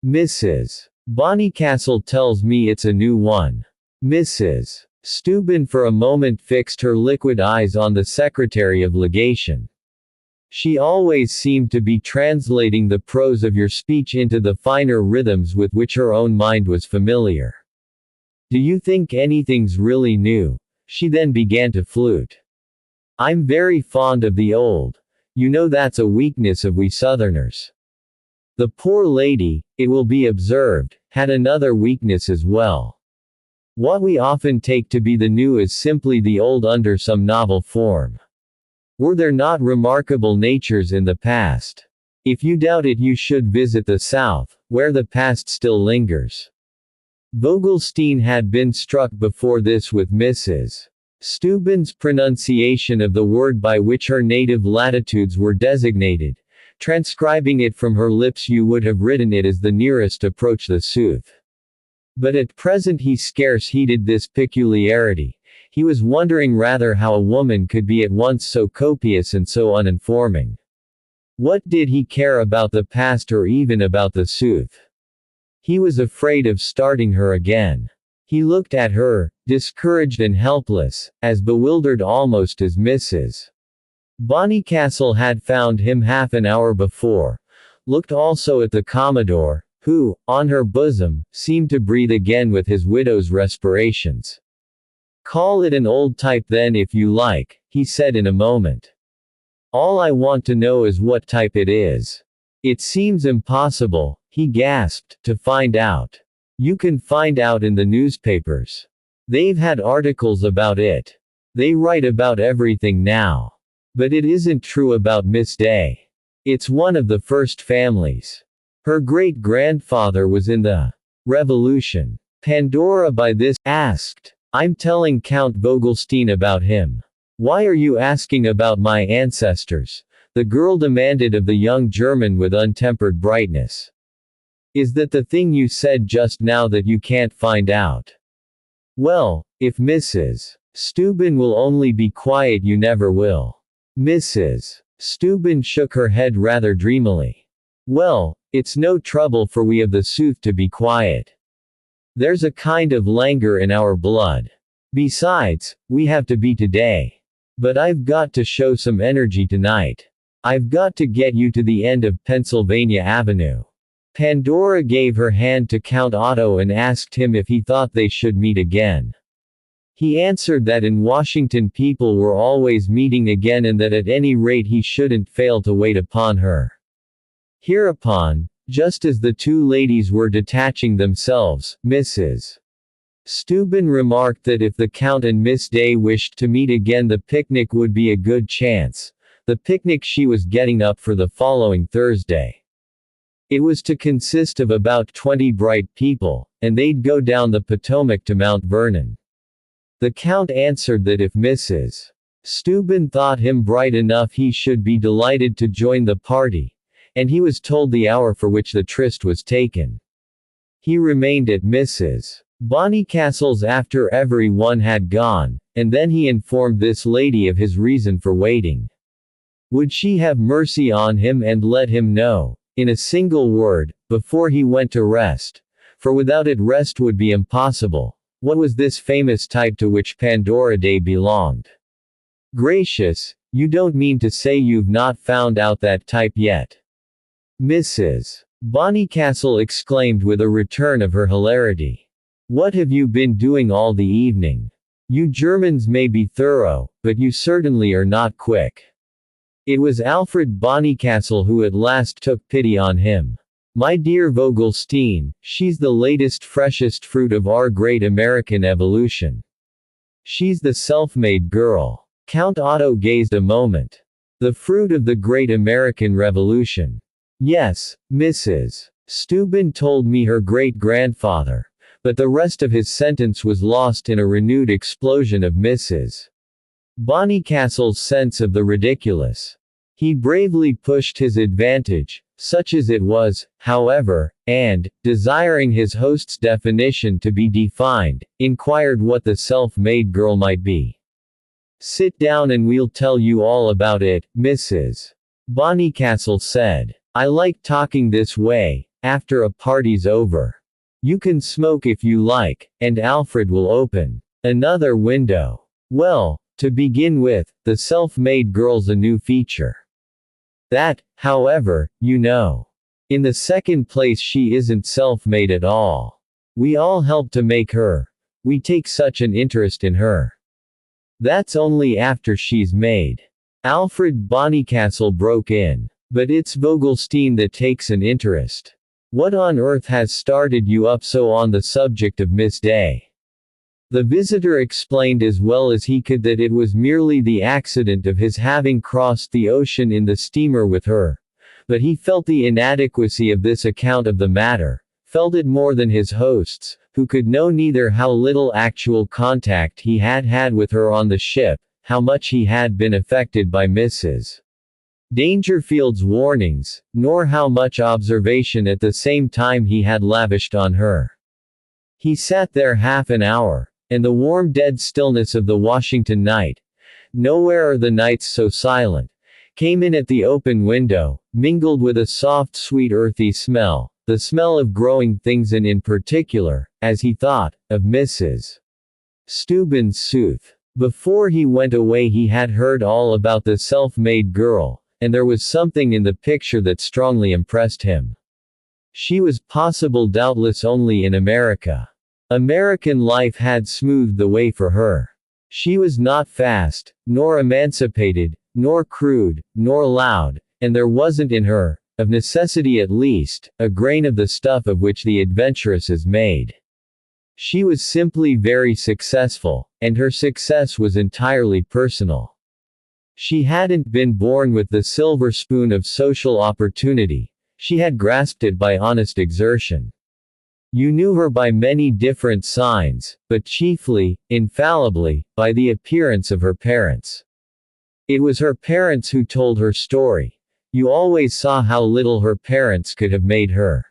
"Mrs. Bonnycastle tells me it's a new one." Mrs. Steuben for a moment fixed her liquid eyes on the Secretary of Legation. "She always seemed to be translating the prose of your speech into the finer rhythms with which her own mind was familiar. Do you think anything's really new?" She then began to flute. "I'm very fond of the old. You know that's a weakness of we Southerners." The poor lady, it will be observed, had another weakness as well. What we often take to be the new is simply the old under some novel form. Were there not remarkable natures in the past? If you doubt it, you should visit the South, where the past still lingers. Vogelstein had been struck before this with Mrs. Steuben's pronunciation of the word by which her native latitudes were designated. Transcribing it from her lips, you would have written it as the nearest approach the sooth. But at present he scarce heeded this peculiarity. He was wondering rather how a woman could be at once so copious and so uninforming. What did he care about the past or even about the sooth? He was afraid of starting her again. He looked at her, discouraged and helpless, as bewildered almost as Mrs. Bonnycastle had found him half an hour before, looked also at the Commodore, who, on her bosom, seemed to breathe again with his widow's respirations. "Call it an old type then if you like," he said in a moment. "All I want to know is what type it is. It seems impossible," he gasped, "to find out. You can find out in the newspapers. They've had articles about it. They write about everything now. But it isn't true about Miss Day. It's one of the first families. Her great-grandfather was in the Revolution. Pandora by this asked. I'm telling Count Vogelstein about him. Why are you asking about my ancestors? The girl demanded of the young German with untempered brightness. Is that the thing you said just now that you can't find out? Well, if Mrs. Steuben will only be quiet, you never will. Mrs. Steuben shook her head rather dreamily. Well, it's no trouble for we of the sooth to be quiet. There's a kind of languor in our blood. Besides, we have to be today. But I've got to show some energy tonight. I've got to get you to the end of Pennsylvania Avenue. Pandora gave her hand to Count Otto and asked him if he thought they should meet again. He answered that in Washington people were always meeting again and that at any rate he shouldn't fail to wait upon her. Hereupon, just as the two ladies were detaching themselves, Mrs. Steuben remarked that if the Count and Miss Day wished to meet again the picnic would be a good chance, the picnic she was getting up for the following Thursday. It was to consist of about 20 bright people, and they'd go down the Potomac to Mount Vernon. The Count answered that if Mrs. Steuben thought him bright enough he should be delighted to join the party, and he was told the hour for which the tryst was taken. He remained at Mrs. Bonnycastle's after every one had gone, and then he informed this lady of his reason for waiting. Would she have mercy on him and let him know, in a single word, before he went to rest, for without it rest would be impossible, What was this famous type to which Pandora Day belonged? Gracious, you don't mean to say you've not found out that type yet? Mrs. Bonnycastle exclaimed with a return of her hilarity. What have you been doing all the evening? You Germans may be thorough, but you certainly are not quick. It was Alfred Bonnycastle who at last took pity on him. My dear Vogelstein, she's the latest freshest fruit of our great American evolution. She's the self-made girl. Count Otto gazed a moment. The fruit of the great American Revolution. Yes, Mrs. Steuben told me her great-grandfather. But the rest of his sentence was lost in a renewed explosion of Mrs. Bonnycastle's sense of the ridiculous. He bravely pushed his advantage, such as it was, however, and, desiring his host's definition to be defined, inquired what the self-made girl might be. Sit down and we'll tell you all about it, Mrs. Bonnycastle said. I like talking this way, after a party's over. You can smoke if you like, and Alfred will open another window. Well, to begin with, the self-made girl's a new feature. That, however, you know. In the second place, she isn't self-made at all. We all help to make her. We take such an interest in her. That's only after she's made. Alfred Bonnycastle broke in. But it's Vogelstein that takes an interest. What on earth has started you up so on the subject of Miss Day? The visitor explained as well as he could that it was merely the accident of his having crossed the ocean in the steamer with her, but he felt the inadequacy of this account of the matter, felt it more than his hosts, who could know neither how little actual contact he had had with her on the ship, how much he had been affected by Mrs. Dangerfield's warnings, nor how much observation at the same time he had lavished on her. He sat there half an hour, and the warm dead stillness of the Washington night, nowhere are the nights so silent, came in at the open window, mingled with a soft sweet earthy smell, the smell of growing things and in particular, as he thought, of Mrs. Steuben's sooth. Before he went away he had heard all about the self-made girl, and there was something in the picture that strongly impressed him. She was possible doubtless only in America. American life had smoothed the way for her. She was not fast, nor emancipated, nor crude, nor loud, and there wasn't in her, of necessity at least, a grain of the stuff of which the adventuress is made. She was simply very successful, and her success was entirely personal. She hadn't been born with the silver spoon of social opportunity, she had grasped it by honest exertion. You knew her by many different signs, but chiefly, infallibly, by the appearance of her parents. It was her parents who told her story. You always saw how little her parents could have made her.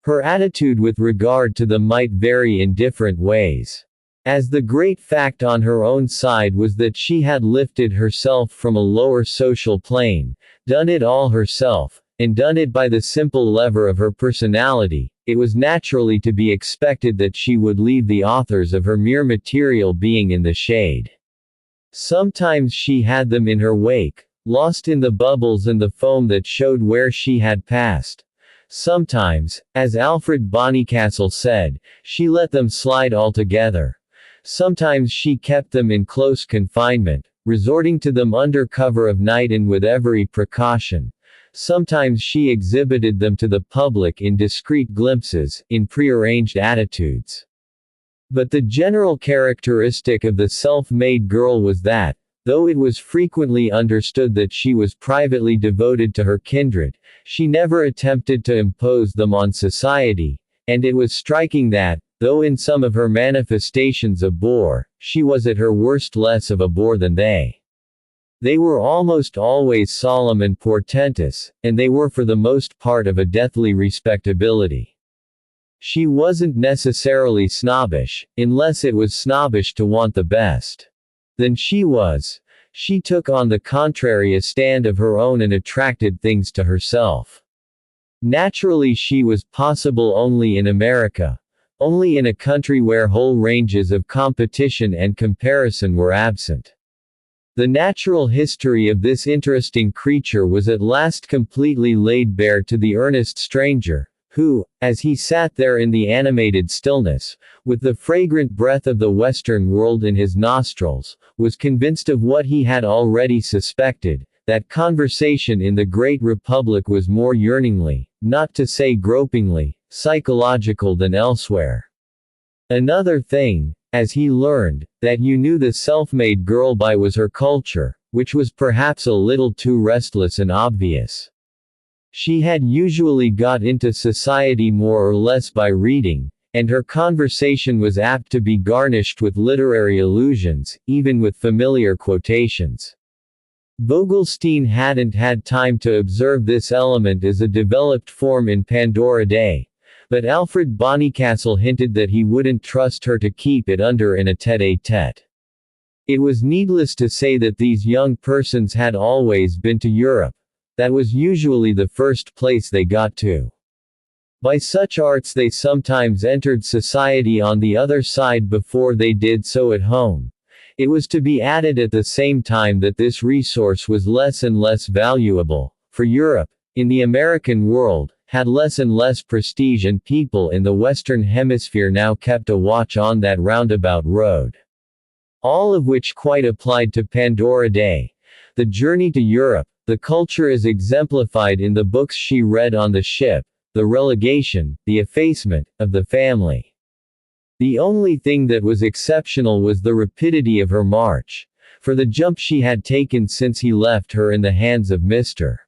Her attitude with regard to them might vary in different ways. As the great fact on her own side was that she had lifted herself from a lower social plane, done it all herself, and done it by the simple lever of her personality, it was naturally to be expected that she would leave the authors of her mere material being in the shade. Sometimes she had them in her wake, lost in the bubbles and the foam that showed where she had passed. Sometimes, as Alfred Bonnycastle said, she let them slide altogether. Sometimes she kept them in close confinement, resorting to them under cover of night and with every precaution. Sometimes she exhibited them to the public in discreet glimpses, in prearranged attitudes. But the general characteristic of the self-made girl was that, though it was frequently understood that she was privately devoted to her kindred, she never attempted to impose them on society, and it was striking that, though in some of her manifestations a bore, she was at her worst less of a bore than they. They were almost always solemn and portentous, and they were for the most part of a deathly respectability. She wasn't necessarily snobbish, unless it was snobbish to want the best. Then she was. She took on the contrary a stand of her own and attracted things to herself. Naturally she was possible only in America, only in a country where whole ranges of competition and comparison were absent. The natural history of this interesting creature was at last completely laid bare to the earnest stranger, who, as he sat there in the animated stillness, with the fragrant breath of the Western world in his nostrils, was convinced of what he had already suspected, that conversation in the Great Republic was more yearningly, not to say gropingly, psychological than elsewhere. Another thing, as he learned, that you knew the self-made girl by was her culture, which was perhaps a little too restless and obvious. She had usually got into society more or less by reading, and her conversation was apt to be garnished with literary allusions, even with familiar quotations. Vogelstein hadn't had time to observe this element as a developed form in Pandora Day, but Alfred Bonnycastle hinted that he wouldn't trust her to keep it under in a tête-à-tête. It was needless to say that these young persons had always been to Europe. That was usually the first place they got to. By such arts they sometimes entered society on the other side before they did so at home. It was to be added at the same time that this resource was less and less valuable, for Europe, in the American world, had less and less prestige, and people in the Western Hemisphere now kept a watch on that roundabout road. All of which quite applied to Pandora Day. The journey to Europe, the culture is exemplified in the books she read on the ship, the relegation, the effacement, of the family. The only thing that was exceptional was the rapidity of her march, for the jump she had taken since he left her in the hands of Mr.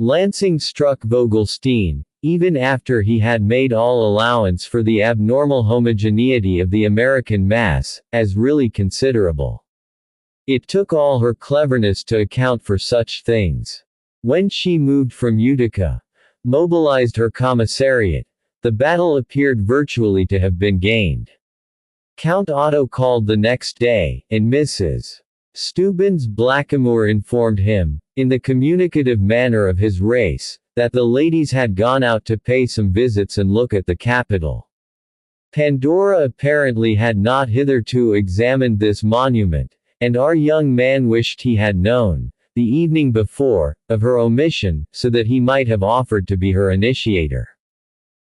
Lansing struck Vogelstein, even after he had made all allowance for the abnormal homogeneity of the American mass, as really considerable. It took all her cleverness to account for such things. When she moved from Utica, mobilized her commissariat, the battle appeared virtually to have been gained. Count Otto called the next day, and Mrs. Steuben's blackamoor informed him, in the communicative manner of his race, that the ladies had gone out to pay some visits and look at the capital. Pandora apparently had not hitherto examined this monument, and our young man wished he had known, the evening before, of her omission, so that he might have offered to be her initiator.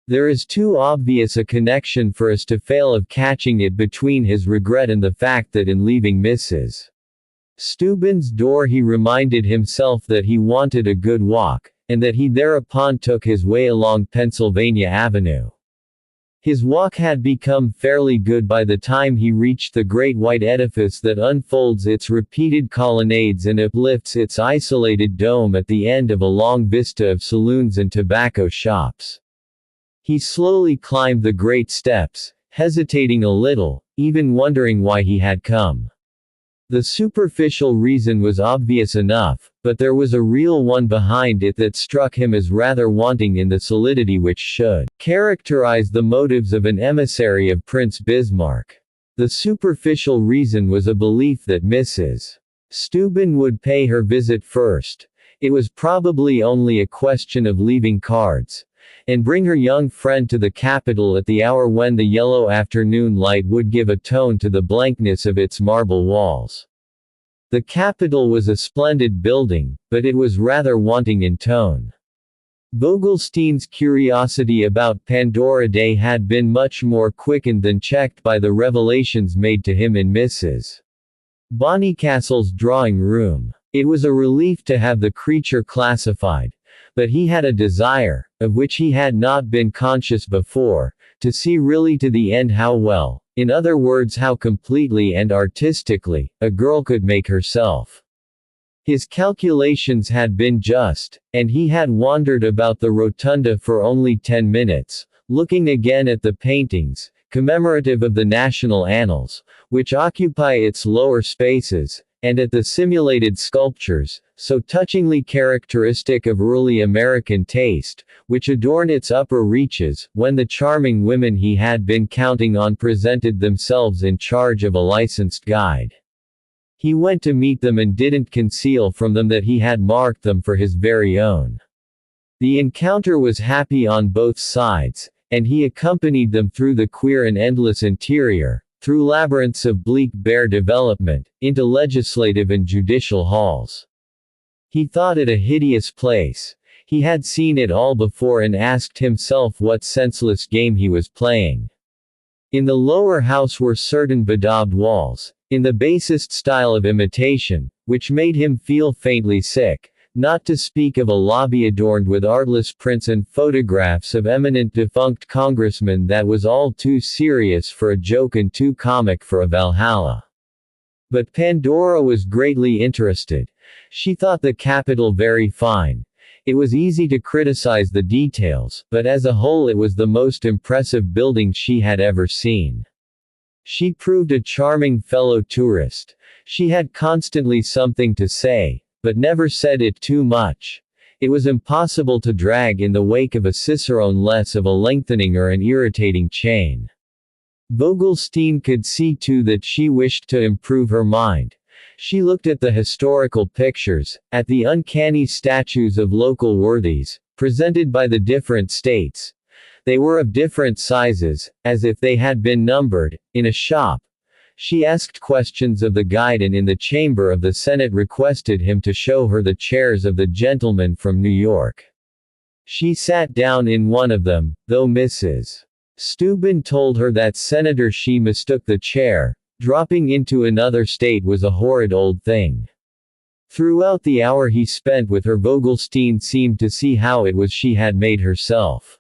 There is too obvious a connection for us to fail of catching it between his regret and the fact that in leaving Mrs. Steuben's door he reminded himself that he wanted a good walk, and that he thereupon took his way along Pennsylvania Avenue. His walk had become fairly good by the time he reached the great white edifice that unfolds its repeated colonnades and uplifts its isolated dome at the end of a long vista of saloons and tobacco shops. He slowly climbed the great steps, hesitating a little, even wondering why he had come. The superficial reason was obvious enough, but there was a real one behind it that struck him as rather wanting in the solidity which should characterize the motives of an emissary of Prince Bismarck. The superficial reason was a belief that Mrs. Steuben would pay her visit first. It was probably only a question of leaving cards, and bring her young friend to the capital at the hour when the yellow afternoon light would give a tone to the blankness of its marble walls. The Capitol was a splendid building, but it was rather wanting in tone. Vogelstein's curiosity about Pandora Day had been much more quickened than checked by the revelations made to him in Mrs. Bonnycastle's drawing room. It was a relief to have the creature classified, but he had a desire, of which he had not been conscious before, to see really to the end how well, in other words how completely and artistically, a girl could make herself. His calculations had been just, and he had wandered about the rotunda for only 10 minutes, looking again at the paintings, commemorative of the national annals, which occupy its lower spaces, and at the simulated sculptures, so touchingly characteristic of early American taste, which adorn its upper reaches, when the charming women he had been counting on presented themselves in charge of a licensed guide. He went to meet them and didn't conceal from them that he had marked them for his very own. The encounter was happy on both sides, and he accompanied them through the queer and endless interior, through labyrinths of bleak bare development, into legislative and judicial halls. He thought it a hideous place. He had seen it all before and asked himself what senseless game he was playing. In the lower house were certain bedaubed walls, in the basest style of imitation, which made him feel faintly sick, not to speak of a lobby adorned with artless prints and photographs of eminent defunct congressmen that was all too serious for a joke and too comic for a Valhalla. But Pandora was greatly interested. She thought the Capitol very fine. It was easy to criticize the details, but as a whole it was the most impressive building she had ever seen. She proved a charming fellow tourist. She had constantly something to say, but never said it too much. It was impossible to drag in the wake of a cicerone less of a lengthening or an irritating chain. Vogelstein could see too that she wished to improve her mind. She looked at the historical pictures, at the uncanny statues of local worthies, presented by the different states. They were of different sizes, as if they had been numbered, in a shop. She asked questions of the guide and in the chamber of the Senate requested him to show her the chairs of the gentlemen from New York. She sat down in one of them, though Mrs. Steuben told her that senator she mistook the chair. Dropping into another state was a horrid old thing. Throughout the hour he spent with her, Vogelstein seemed to see how it was she had made herself.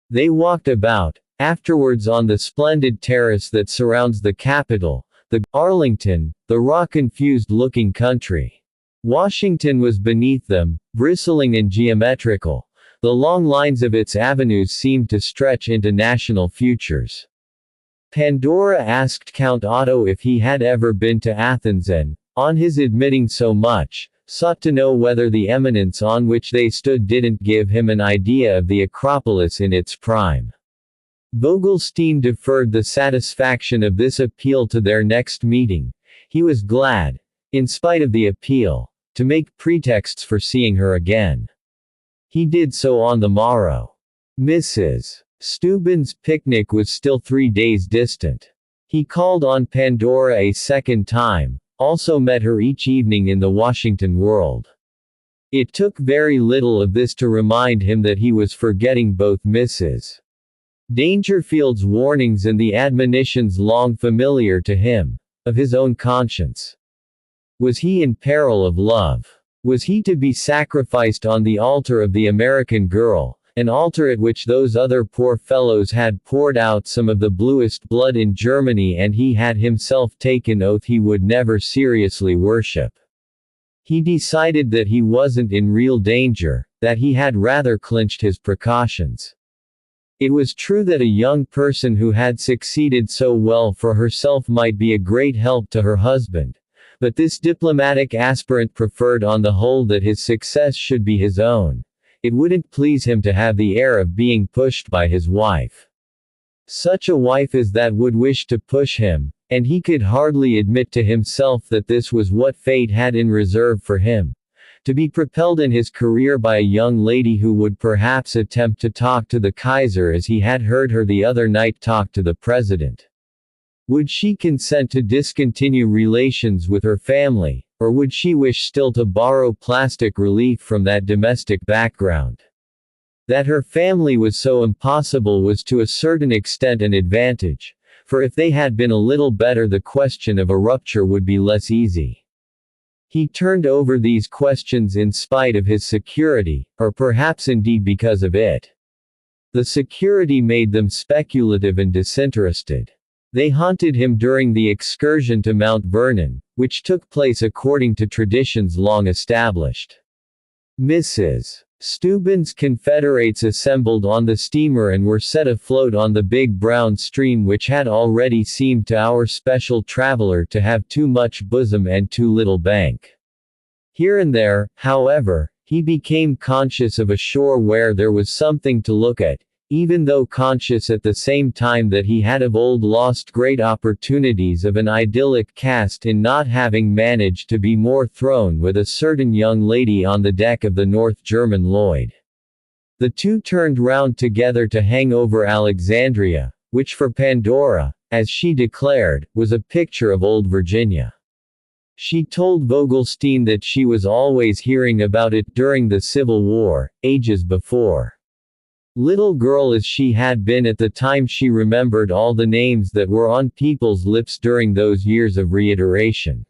They walked about, afterwards on the splendid terrace that surrounds the Capitol, the Arlington, the raw-confused looking country. Washington was beneath them, bristling and geometrical. The long lines of its avenues seemed to stretch into national futures. Pandora asked Count Otto if he had ever been to Athens and, on his admitting so much, sought to know whether the eminence on which they stood didn't give him an idea of the Acropolis in its prime. Vogelstein deferred the satisfaction of this appeal to their next meeting. He was glad, in spite of the appeal, to make pretexts for seeing her again. He did so on the morrow. Mrs. Steuben's picnic was still 3 days distant. He called on Pandora a second time, also met her each evening in the Washington World. It took very little of this to remind him that he was forgetting both Mrs. Dangerfield's warnings and the admonitions long familiar to him, of his own conscience. Was he in peril of love? Was he to be sacrificed on the altar of the American girl, an altar at which those other poor fellows had poured out some of the bluest blood in Germany and he had himself taken oath he would never seriously worship? He decided that he wasn't in real danger, that he had rather clinched his precautions. It was true that a young person who had succeeded so well for herself might be a great help to her husband, but this diplomatic aspirant preferred on the whole that his success should be his own. It wouldn't please him to have the air of being pushed by his wife. Such a wife as that would wish to push him, and he could hardly admit to himself that this was what fate had in reserve for him. To be propelled in his career by a young lady who would perhaps attempt to talk to the Kaiser as he had heard her the other night talk to the President. Would she consent to discontinue relations with her family, or would she wish still to borrow plastic relief from that domestic background? That her family was so impossible was to a certain extent an advantage, for if they had been a little better the question of a rupture would be less easy. He turned over these questions in spite of his security, or perhaps indeed because of it. The security made them speculative and disinterested. They haunted him during the excursion to Mount Vernon, which took place according to traditions long established. Mrs. Steuben's confederates assembled on the steamer and were set afloat on the big brown stream which had already seemed to our special traveler to have too much bosom and too little bank. Here and there, however, he became conscious of a shore where there was something to look at, even though conscious at the same time that he had of old lost great opportunities of an idyllic cast in not having managed to be more thrown with a certain young lady on the deck of the North German Lloyd. The two turned round together to hang over Alexandria, which for Pandora, as she declared, was a picture of old Virginia. She told Vogelstein that she was always hearing about it during the Civil War, ages before. Little girl as she had been at the time, she remembered all the names that were on people's lips during those years of reiteration.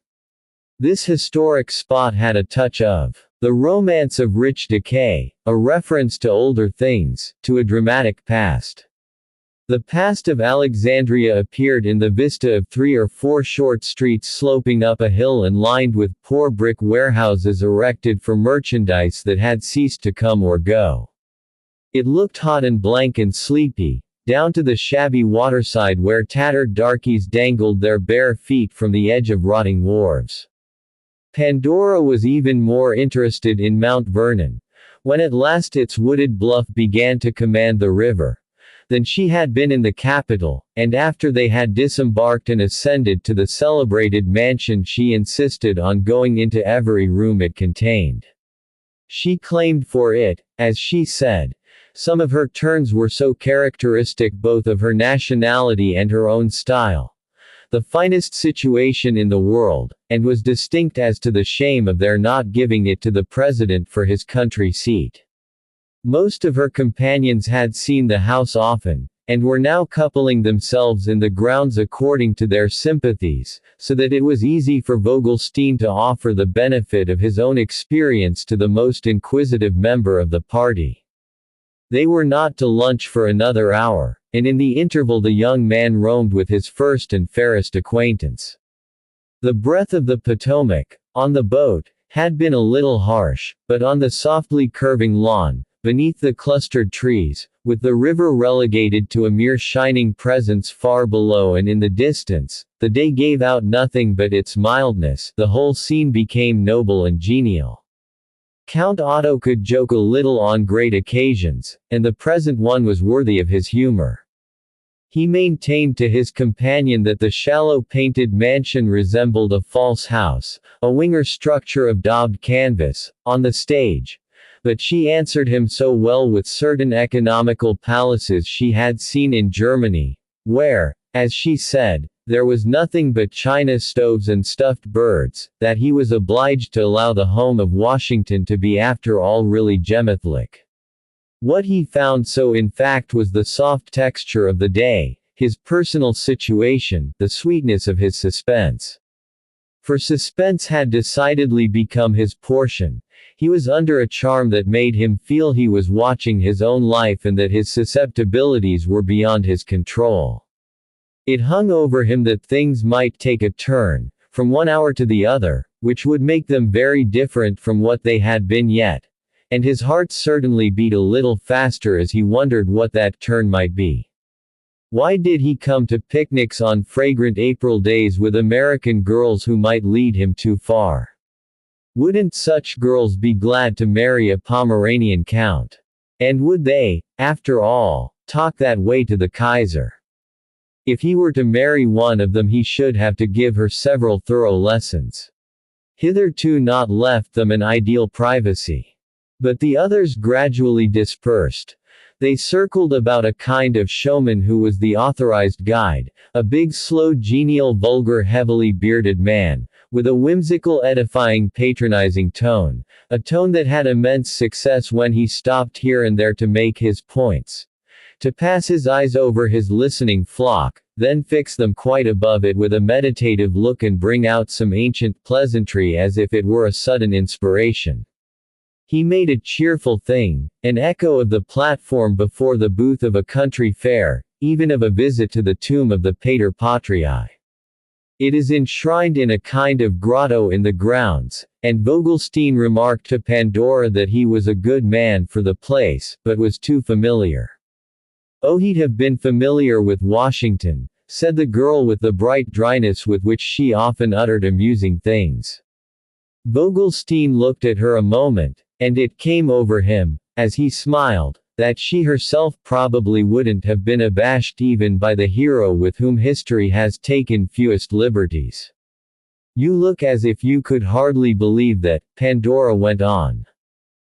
This historic spot had a touch of the romance of rich decay, a reference to older things, to a dramatic past. The past of Alexandria appeared in the vista of 3 or 4 short streets sloping up a hill and lined with poor brick warehouses erected for merchandise that had ceased to come or go. It looked hot and blank and sleepy, down to the shabby waterside where tattered darkies dangled their bare feet from the edge of rotting wharves. Pandora was even more interested in Mount Vernon, when at last its wooded bluff began to command the river, than she had been in the capital, and after they had disembarked and ascended to the celebrated mansion she insisted on going into every room it contained. She claimed for it, as she said, some of her turns were so characteristic both of her nationality and her own style, the finest situation in the world, and was distinct as to the shame of their not giving it to the president for his country seat. Most of her companions had seen the house often, and were now coupling themselves in the grounds according to their sympathies, so that it was easy for Vogelstein to offer the benefit of his own experience to the most inquisitive member of the party. They were not to lunch for another hour, and in the interval the young man roamed with his first and fairest acquaintance. The breath of the Potomac, on the boat, had been a little harsh, but on the softly curving lawn, beneath the clustered trees, with the river relegated to a mere shining presence far below and in the distance, the day gave out nothing but its mildness. The whole scene became noble and genial. Count Otto could joke a little on great occasions, and the present one was worthy of his humor. He maintained to his companion that the shallow painted mansion resembled a false house, a winger structure of daubed canvas, on the stage, but she answered him so well with certain economical palaces she had seen in Germany, where, as she said, there was nothing but china stoves and stuffed birds, that he was obliged to allow the home of Washington to be after all really Gemethlic. What he found so in fact was the soft texture of the day, his personal situation, the sweetness of his suspense. For suspense had decidedly become his portion. He was under a charm that made him feel he was watching his own life and that his susceptibilities were beyond his control. It hung over him that things might take a turn, from one hour to the other, which would make them very different from what they had been yet, and his heart certainly beat a little faster as he wondered what that turn might be. Why did he come to picnics on fragrant April days with American girls who might lead him too far? Wouldn't such girls be glad to marry a Pomeranian count? And would they, after all, talk that way to the Kaiser? If he were to marry one of them he should have to give her several thorough lessons. Hitherto not left them an ideal privacy. But the others gradually dispersed. They circled about a kind of showman who was the authorized guide, a big slow genial vulgar heavily bearded man, with a whimsical edifying patronizing tone, a tone that had immense success when he stopped here and there to make his points, to pass his eyes over his listening flock, then fix them quite above it with a meditative look and bring out some ancient pleasantry as if it were a sudden inspiration. He made a cheerful thing, an echo of the platform before the booth of a country fair, even of a visit to the tomb of the Pater Patriae. It is enshrined in a kind of grotto in the grounds, and Vogelstein remarked to Pandora that he was a good man for the place, but was too familiar. Oh, he'd have been familiar with Washington, said the girl with the bright dryness with which she often uttered amusing things. Vogelstein looked at her a moment, and it came over him, as he smiled, that she herself probably wouldn't have been abashed even by the hero with whom history has taken fewest liberties. You look as if you could hardly believe that, Pandora went on.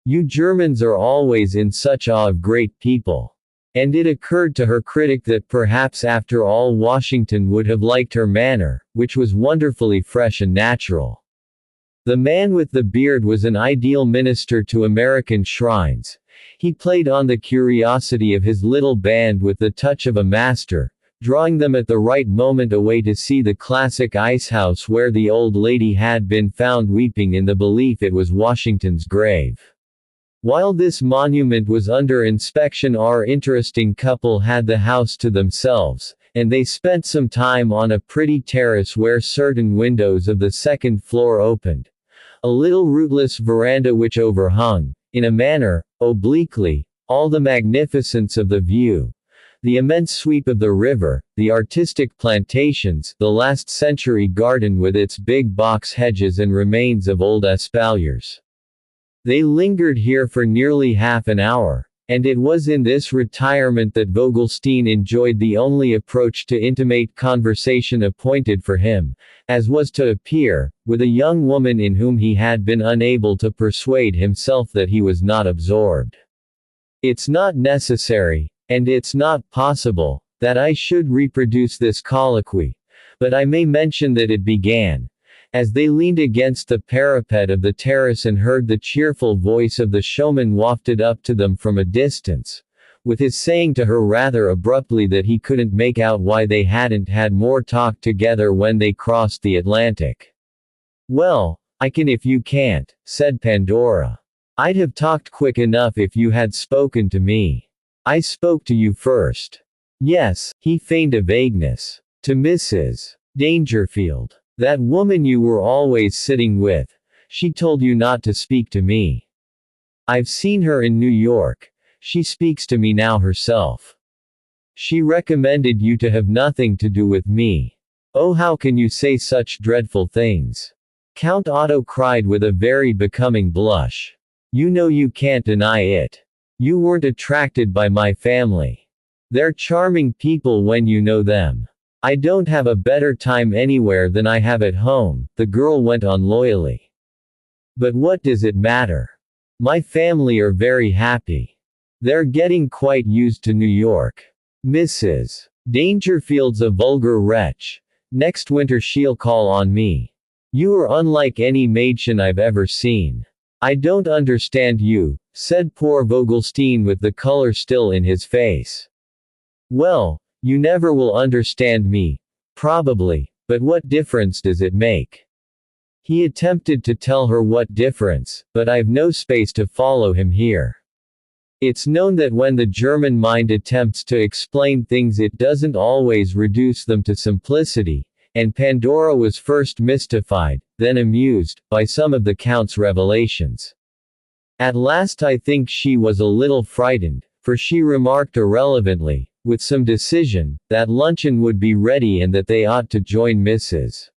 You Germans are always in such awe of great people. And it occurred to her critic that perhaps after all Washington would have liked her manner, which was wonderfully fresh and natural. The man with the beard was an ideal minister to American shrines. He played on the curiosity of his little band with the touch of a master, drawing them at the right moment away to see the classic ice house where the old lady had been found weeping in the belief it was Washington's grave. While this monument was under inspection, our interesting couple had the house to themselves, and they spent some time on a pretty terrace where certain windows of the second floor opened. A little roofless veranda which overhung, in a manner, obliquely, all the magnificence of the view. The immense sweep of the river, the artistic plantations, the last-century garden with its big box hedges and remains of old espaliers. They lingered here for nearly half an hour, and it was in this retirement that Vogelstein enjoyed the only approach to intimate conversation appointed for him, as was to appear, with a young woman in whom he had been unable to persuade himself that he was not absorbed. It's not necessary, and it's not possible, that I should reproduce this colloquy, but I may mention that it began, as they leaned against the parapet of the terrace and heard the cheerful voice of the showman wafted up to them from a distance, with his saying to her rather abruptly that he couldn't make out why they hadn't had more talk together when they crossed the Atlantic. "Well, I can if you can't," said Pandora. "I'd have talked quick enough if you had spoken to me. I spoke to you first." "Yes," he feigned a vagueness. "To Mrs. Dangerfield. That woman you were always sitting with. She told you not to speak to me. I've seen her in New York. She speaks to me now herself. She recommended you to have nothing to do with me. Oh, how can you say such dreadful things?" Count Otto cried with a very becoming blush. "You know you can't deny it. You weren't attracted by my family. They're charming people when you know them. I don't have a better time anywhere than I have at home," the girl went on loyally. "But what does it matter? My family are very happy. They're getting quite used to New York. Mrs. Dangerfield's a vulgar wretch. Next winter she'll call on me. You are unlike any Mädchen I've ever seen." "I don't understand you," said poor Vogelstein with the color still in his face. "Well, you never will understand me, probably, but what difference does it make?" He attempted to tell her what difference, but I've no space to follow him here. It's known that when the German mind attempts to explain things it doesn't always reduce them to simplicity, and Pandora was first mystified, then amused, by some of the Count's revelations. At last I think she was a little frightened, for she remarked irrelevantly, with some decision, that luncheon would be ready and that they ought to join Mrs.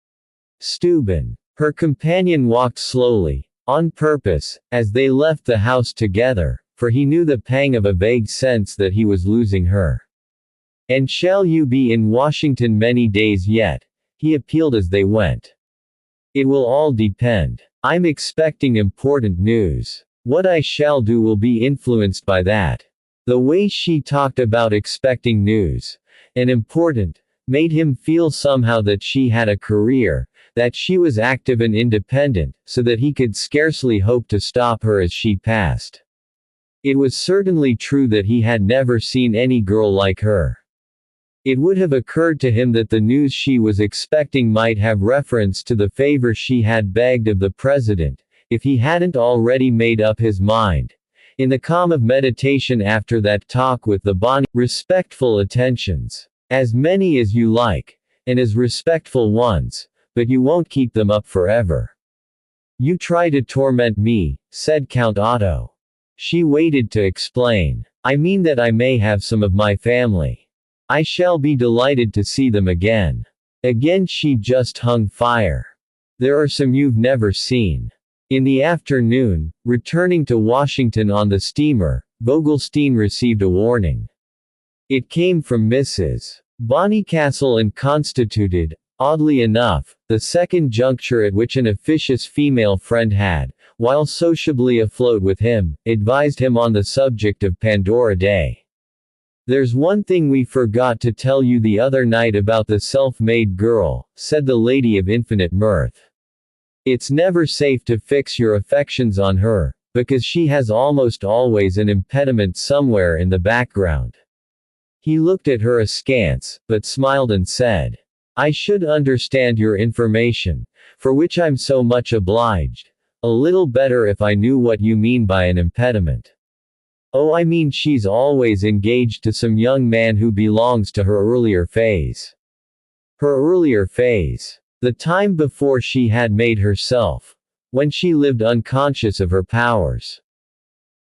Steuben. Her companion walked slowly, on purpose, as they left the house together, for he knew the pang of a vague sense that he was losing her. "And shall you be in Washington many days yet?" he appealed as they went. "It will all depend. I'm expecting important news. What I shall do will be influenced by that." The way she talked about expecting news, and important, made him feel somehow that she had a career, that she was active and independent, so that he could scarcely hope to stop her as she passed. It was certainly true that he had never seen any girl like her. It would have occurred to him that the news she was expecting might have reference to the favor she had begged of the president, if he hadn't already made up his mind. In the calm of meditation after that talk with the bonny, respectful attentions. As many as you like, and as respectful ones, but you won't keep them up forever. "You try to torment me," said Count Otto. She waited to explain. "I mean that I may have some of my family. I shall be delighted to see them again." Again she just hung fire. "There are some you've never seen." In the afternoon, returning to Washington on the steamer, Vogelstein received a warning. It came from Mrs. Bonnycastle and constituted, oddly enough, the second juncture at which an officious female friend had, while sociably afloat with him, advised him on the subject of Pandora Day. "There's one thing we forgot to tell you the other night about the self-made girl," said the lady of infinite mirth. "It's never safe to fix your affections on her, because she has almost always an impediment somewhere in the background." He looked at her askance, but smiled and said, "I should understand your information, for which I'm so much obliged, a little better if I knew what you mean by an impediment." "Oh, I mean she's always engaged to some young man who belongs to her earlier phase." Her earlier phase. The time before she had made herself. When she lived unconscious of her powers.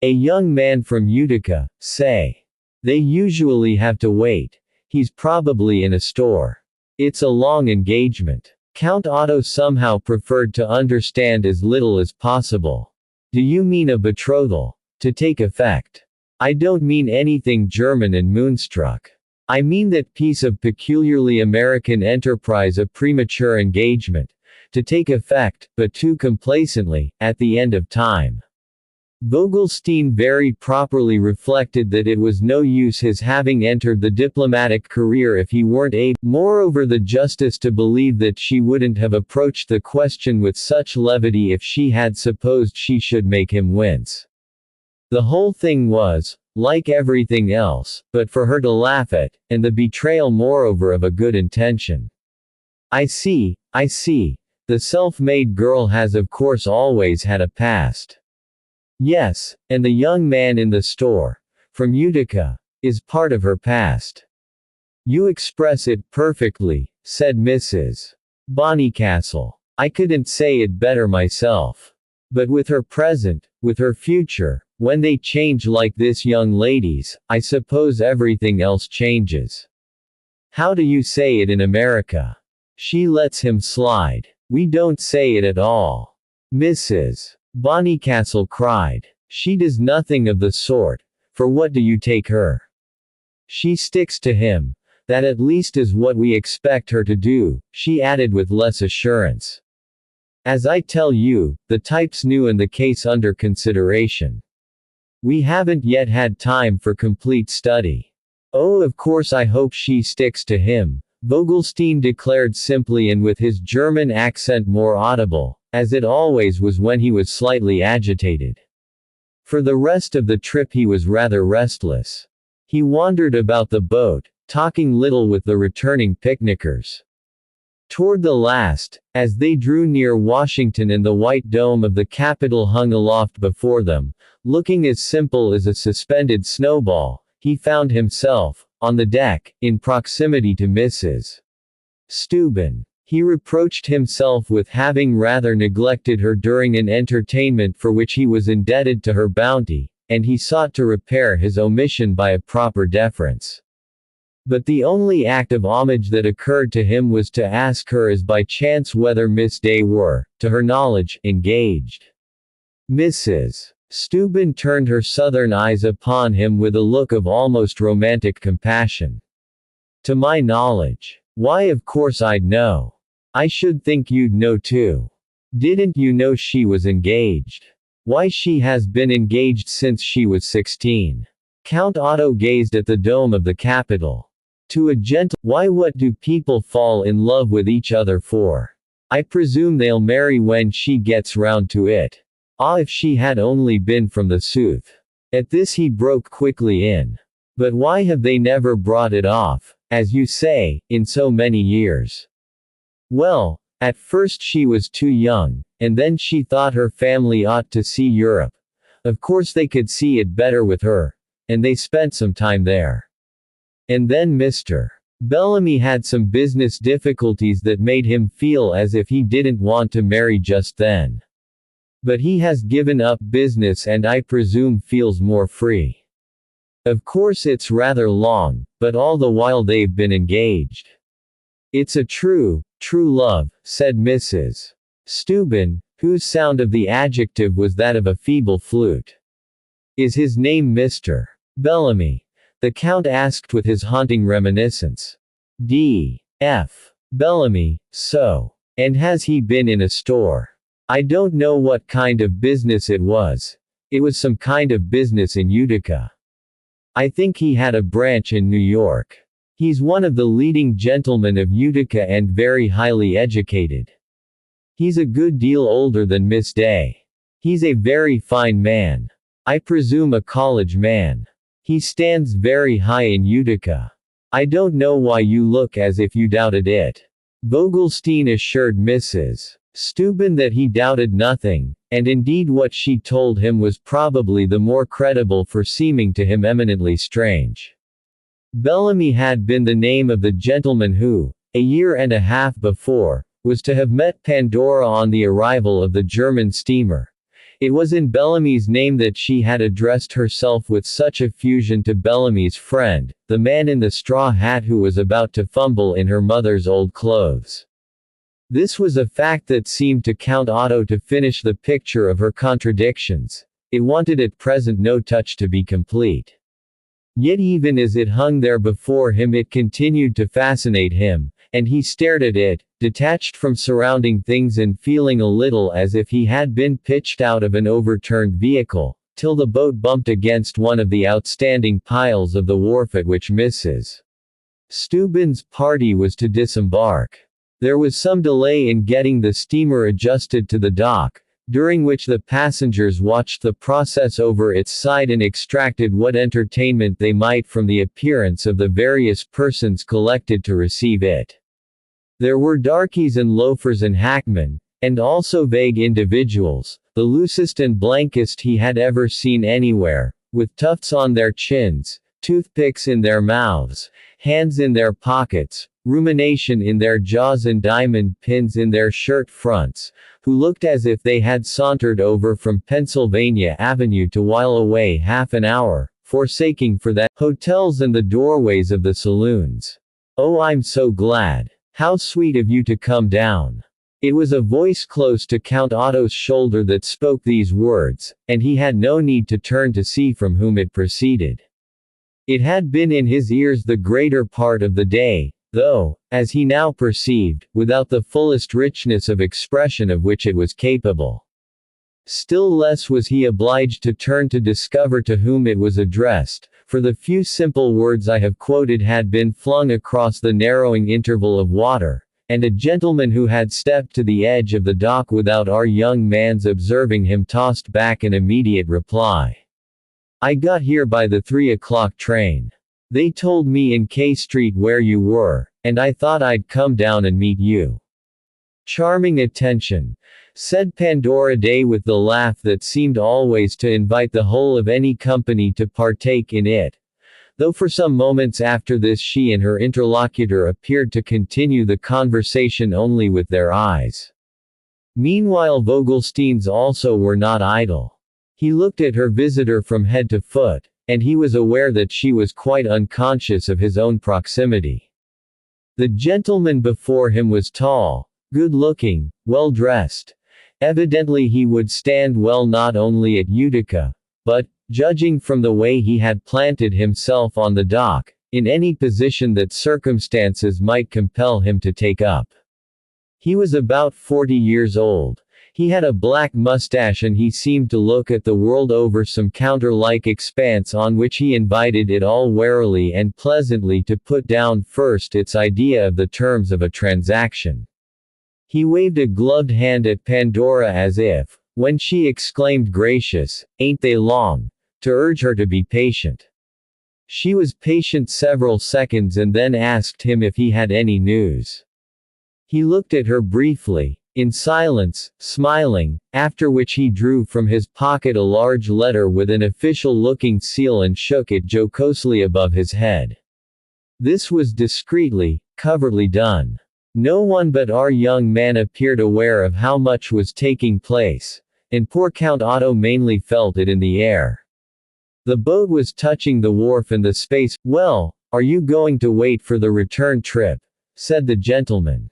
"A young man from Utica, say. They usually have to wait. He's probably in a store. It's a long engagement." Count Otto somehow preferred to understand as little as possible. "Do you mean a betrothal? To take effect?" "I don't mean anything German and moonstruck. I mean that piece of peculiarly American enterprise, a premature engagement. To take effect, but too complacently, at the end of time." Vogelstein very properly reflected that it was no use his having entered the diplomatic career if he weren't moreover the justice to believe that she wouldn't have approached the question with such levity if she had supposed she should make him wince. The whole thing was, like everything else, but for her to laugh at, and the betrayal moreover of a good intention. I see. The self-made girl has of course always had a past." "Yes, and the young man in the store, from Utica, is part of her past." "You express it perfectly," said Mrs. Bonnycastle. "I couldn't say it better myself. But with her present, with her future, when they change like this, young ladies, I suppose everything else changes." "How do you say it in America?" "She lets him slide. We don't say it at all," Mrs. Bonnycastle cried. "She does nothing of the sort, for what do you take her? She sticks to him. That at least is what we expect her to do," she added with less assurance. "As I tell you, the type's new and the case under consideration. We haven't yet had time for complete study." "Oh, of course I hope she sticks to him," Vogelstein declared simply and with his German accent more audible, as it always was when he was slightly agitated. For the rest of the trip he was rather restless. He wandered about the boat, talking little with the returning picnickers. Toward the last, as they drew near Washington and the white dome of the Capitol hung aloft before them, looking as simple as a suspended snowball, he found himself, on the deck, in proximity to Mrs. Steuben. He reproached himself with having rather neglected her during an entertainment for which he was indebted to her bounty, and he sought to repair his omission by a proper deference. But the only act of homage that occurred to him was to ask her as by chance whether Miss Day were, to her knowledge, engaged. Mrs. Steuben turned her southern eyes upon him with a look of almost romantic compassion. "To my knowledge. Why, of course I'd know. I should think you'd know too. Didn't you know she was engaged? Why, she has been engaged since she was 16. Count Otto gazed at the dome of the Capitol. "To a gentle— Why, what do people fall in love with each other for? I presume they'll marry when she gets round to it. Ah, if she had only been from the South." At this he broke quickly in. "But why have they never brought it off, as you say, in so many years?" "Well, at first she was too young, and then she thought her family ought to see Europe. Of course they could see it better with her, and they spent some time there. And then Mr. Bellamy had some business difficulties that made him feel as if he didn't want to marry just then. But he has given up business and I presume feels more free. Of course it's rather long, but all the while they've been engaged. It's a true love," said Mrs. Steuben, whose sound of the adjective was that of a feeble flute. "Is his name Mr. Bellamy?" the Count asked with his haunting reminiscence. D. F. Bellamy, so. And has he been in a store? I don't know what kind of business it was. It was some kind of business in Utica. I think he had a branch in New York. He's one of the leading gentlemen of Utica and very highly educated. He's a good deal older than Miss Day. He's a very fine man. I presume a college man. He stands very high in Utica. I don't know why you look as if you doubted it. Vogelstein assured Mrs. Steuben that he doubted nothing, and indeed what she told him was probably the more credible for seeming to him eminently strange. Bellamy had been the name of the gentleman who, a year and a half before, was to have met Pandora on the arrival of the German steamer. It was in Bellamy's name that she had addressed herself with such effusion to Bellamy's friend, the man in the straw hat who was about to fumble in her mother's old clothes. This was a fact that seemed to Count Otto to finish the picture of her contradictions. It wanted at present no touch to be complete. Yet even as it hung there before him it continued to fascinate him, and he stared at it, detached from surrounding things and feeling a little as if he had been pitched out of an overturned vehicle, till the boat bumped against one of the outstanding piles of the wharf at which Mrs. Steuben's party was to disembark. There was some delay in getting the steamer adjusted to the dock, during which the passengers watched the process over its side and extracted what entertainment they might from the appearance of the various persons collected to receive it. There were darkies and loafers and hackmen, and also vague individuals, the loosest and blankest he had ever seen anywhere, with tufts on their chins, toothpicks in their mouths, hands in their pockets, rumination in their jaws and diamond pins in their shirt fronts, who looked as if they had sauntered over from Pennsylvania Avenue to while away half an hour, forsaking for that hotels and the doorways of the saloons. "Oh, I'm so glad. How sweet of you to come down." It was a voice close to Count Otto's shoulder that spoke these words, and he had no need to turn to see from whom it proceeded. It had been in his ears the greater part of the day, though, as he now perceived, without the fullest richness of expression of which it was capable. Still less was he obliged to turn to discover to whom it was addressed, for the few simple words I have quoted had been flung across the narrowing interval of water, and a gentleman who had stepped to the edge of the dock without our young man's observing him tossed back an immediate reply. "I got here by the 3 o'clock train. They told me in K Street where you were, and I thought I'd come down and meet you." "Charming attention," said Pandora Day with the laugh that seemed always to invite the whole of any company to partake in it, though for some moments after this she and her interlocutor appeared to continue the conversation only with their eyes. Meanwhile Vogelstein's also were not idle. He looked at her visitor from head to foot, and he was aware that she was quite unconscious of his own proximity. The gentleman before him was tall, good-looking, well-dressed. Evidently he would stand well not only at Utica, but, judging from the way he had planted himself on the dock, in any position that circumstances might compel him to take up. He was about 40 years old. He had a black mustache and he seemed to look at the world over some counter-like expanse on which he invited it all warily and pleasantly to put down first its idea of the terms of a transaction. He waved a gloved hand at Pandora as if, when she exclaimed "Gracious, ain't they long?" to urge her to be patient. She was patient several seconds and then asked him if he had any news. He looked at her briefly, in silence, smiling, after which he drew from his pocket a large letter with an official-looking seal and shook it jocosely above his head. This was discreetly, covertly done. No one but our young man appeared aware of how much was taking place, and poor Count Otto mainly felt it in the air. The boat was touching the wharf and the space. "Well, are you going to wait for the return trip?" said the gentleman.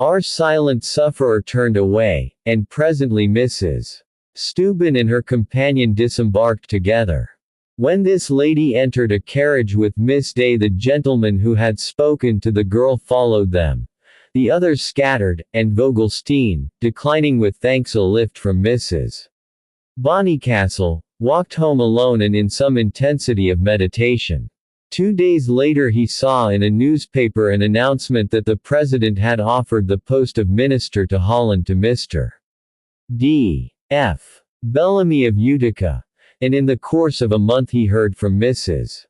Our silent sufferer turned away, and presently Mrs. Steuben and her companion disembarked together. When this lady entered a carriage with Miss Day, the gentleman who had spoken to the girl followed them. The others scattered, and Vogelstein, declining with thanks a lift from Mrs. Bonnycastle, walked home alone and in some intensity of meditation. 2 days later he saw in a newspaper an announcement that the president had offered the post of minister to Holland to Mr. D. F. Bellamy of Utica, and in the course of a month he heard from Mrs.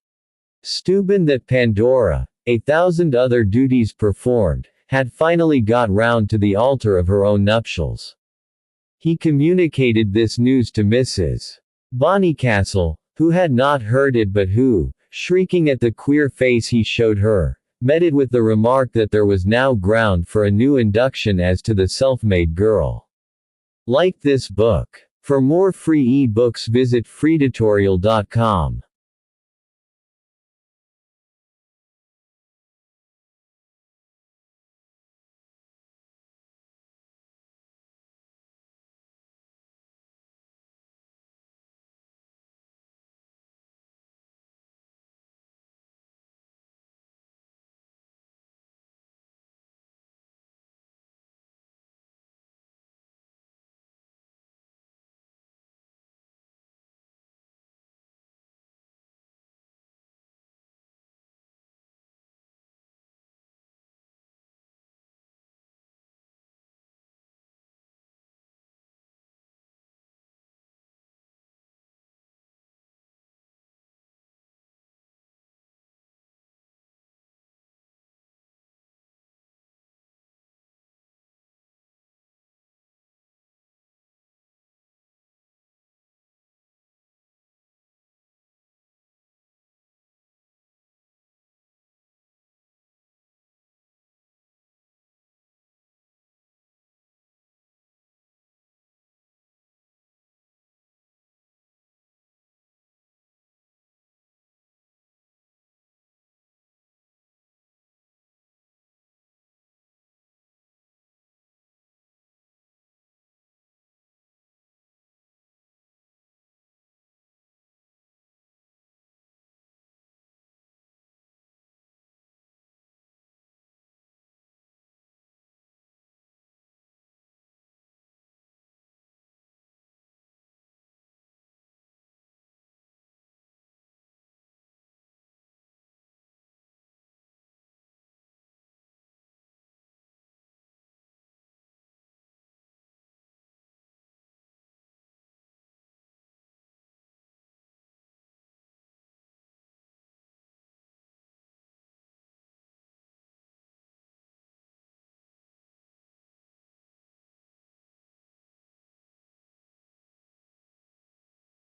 Steuben that Pandora, 1,000 other duties performed, had finally got round to the altar of her own nuptials. He communicated this news to Mrs. Bonnycastle, who had not heard it but who, shrieking at the queer face he showed her, met it with the remark that there was now ground for a new induction as to the self-made girl. Like this book. For more free e-books visit freetutorial.com.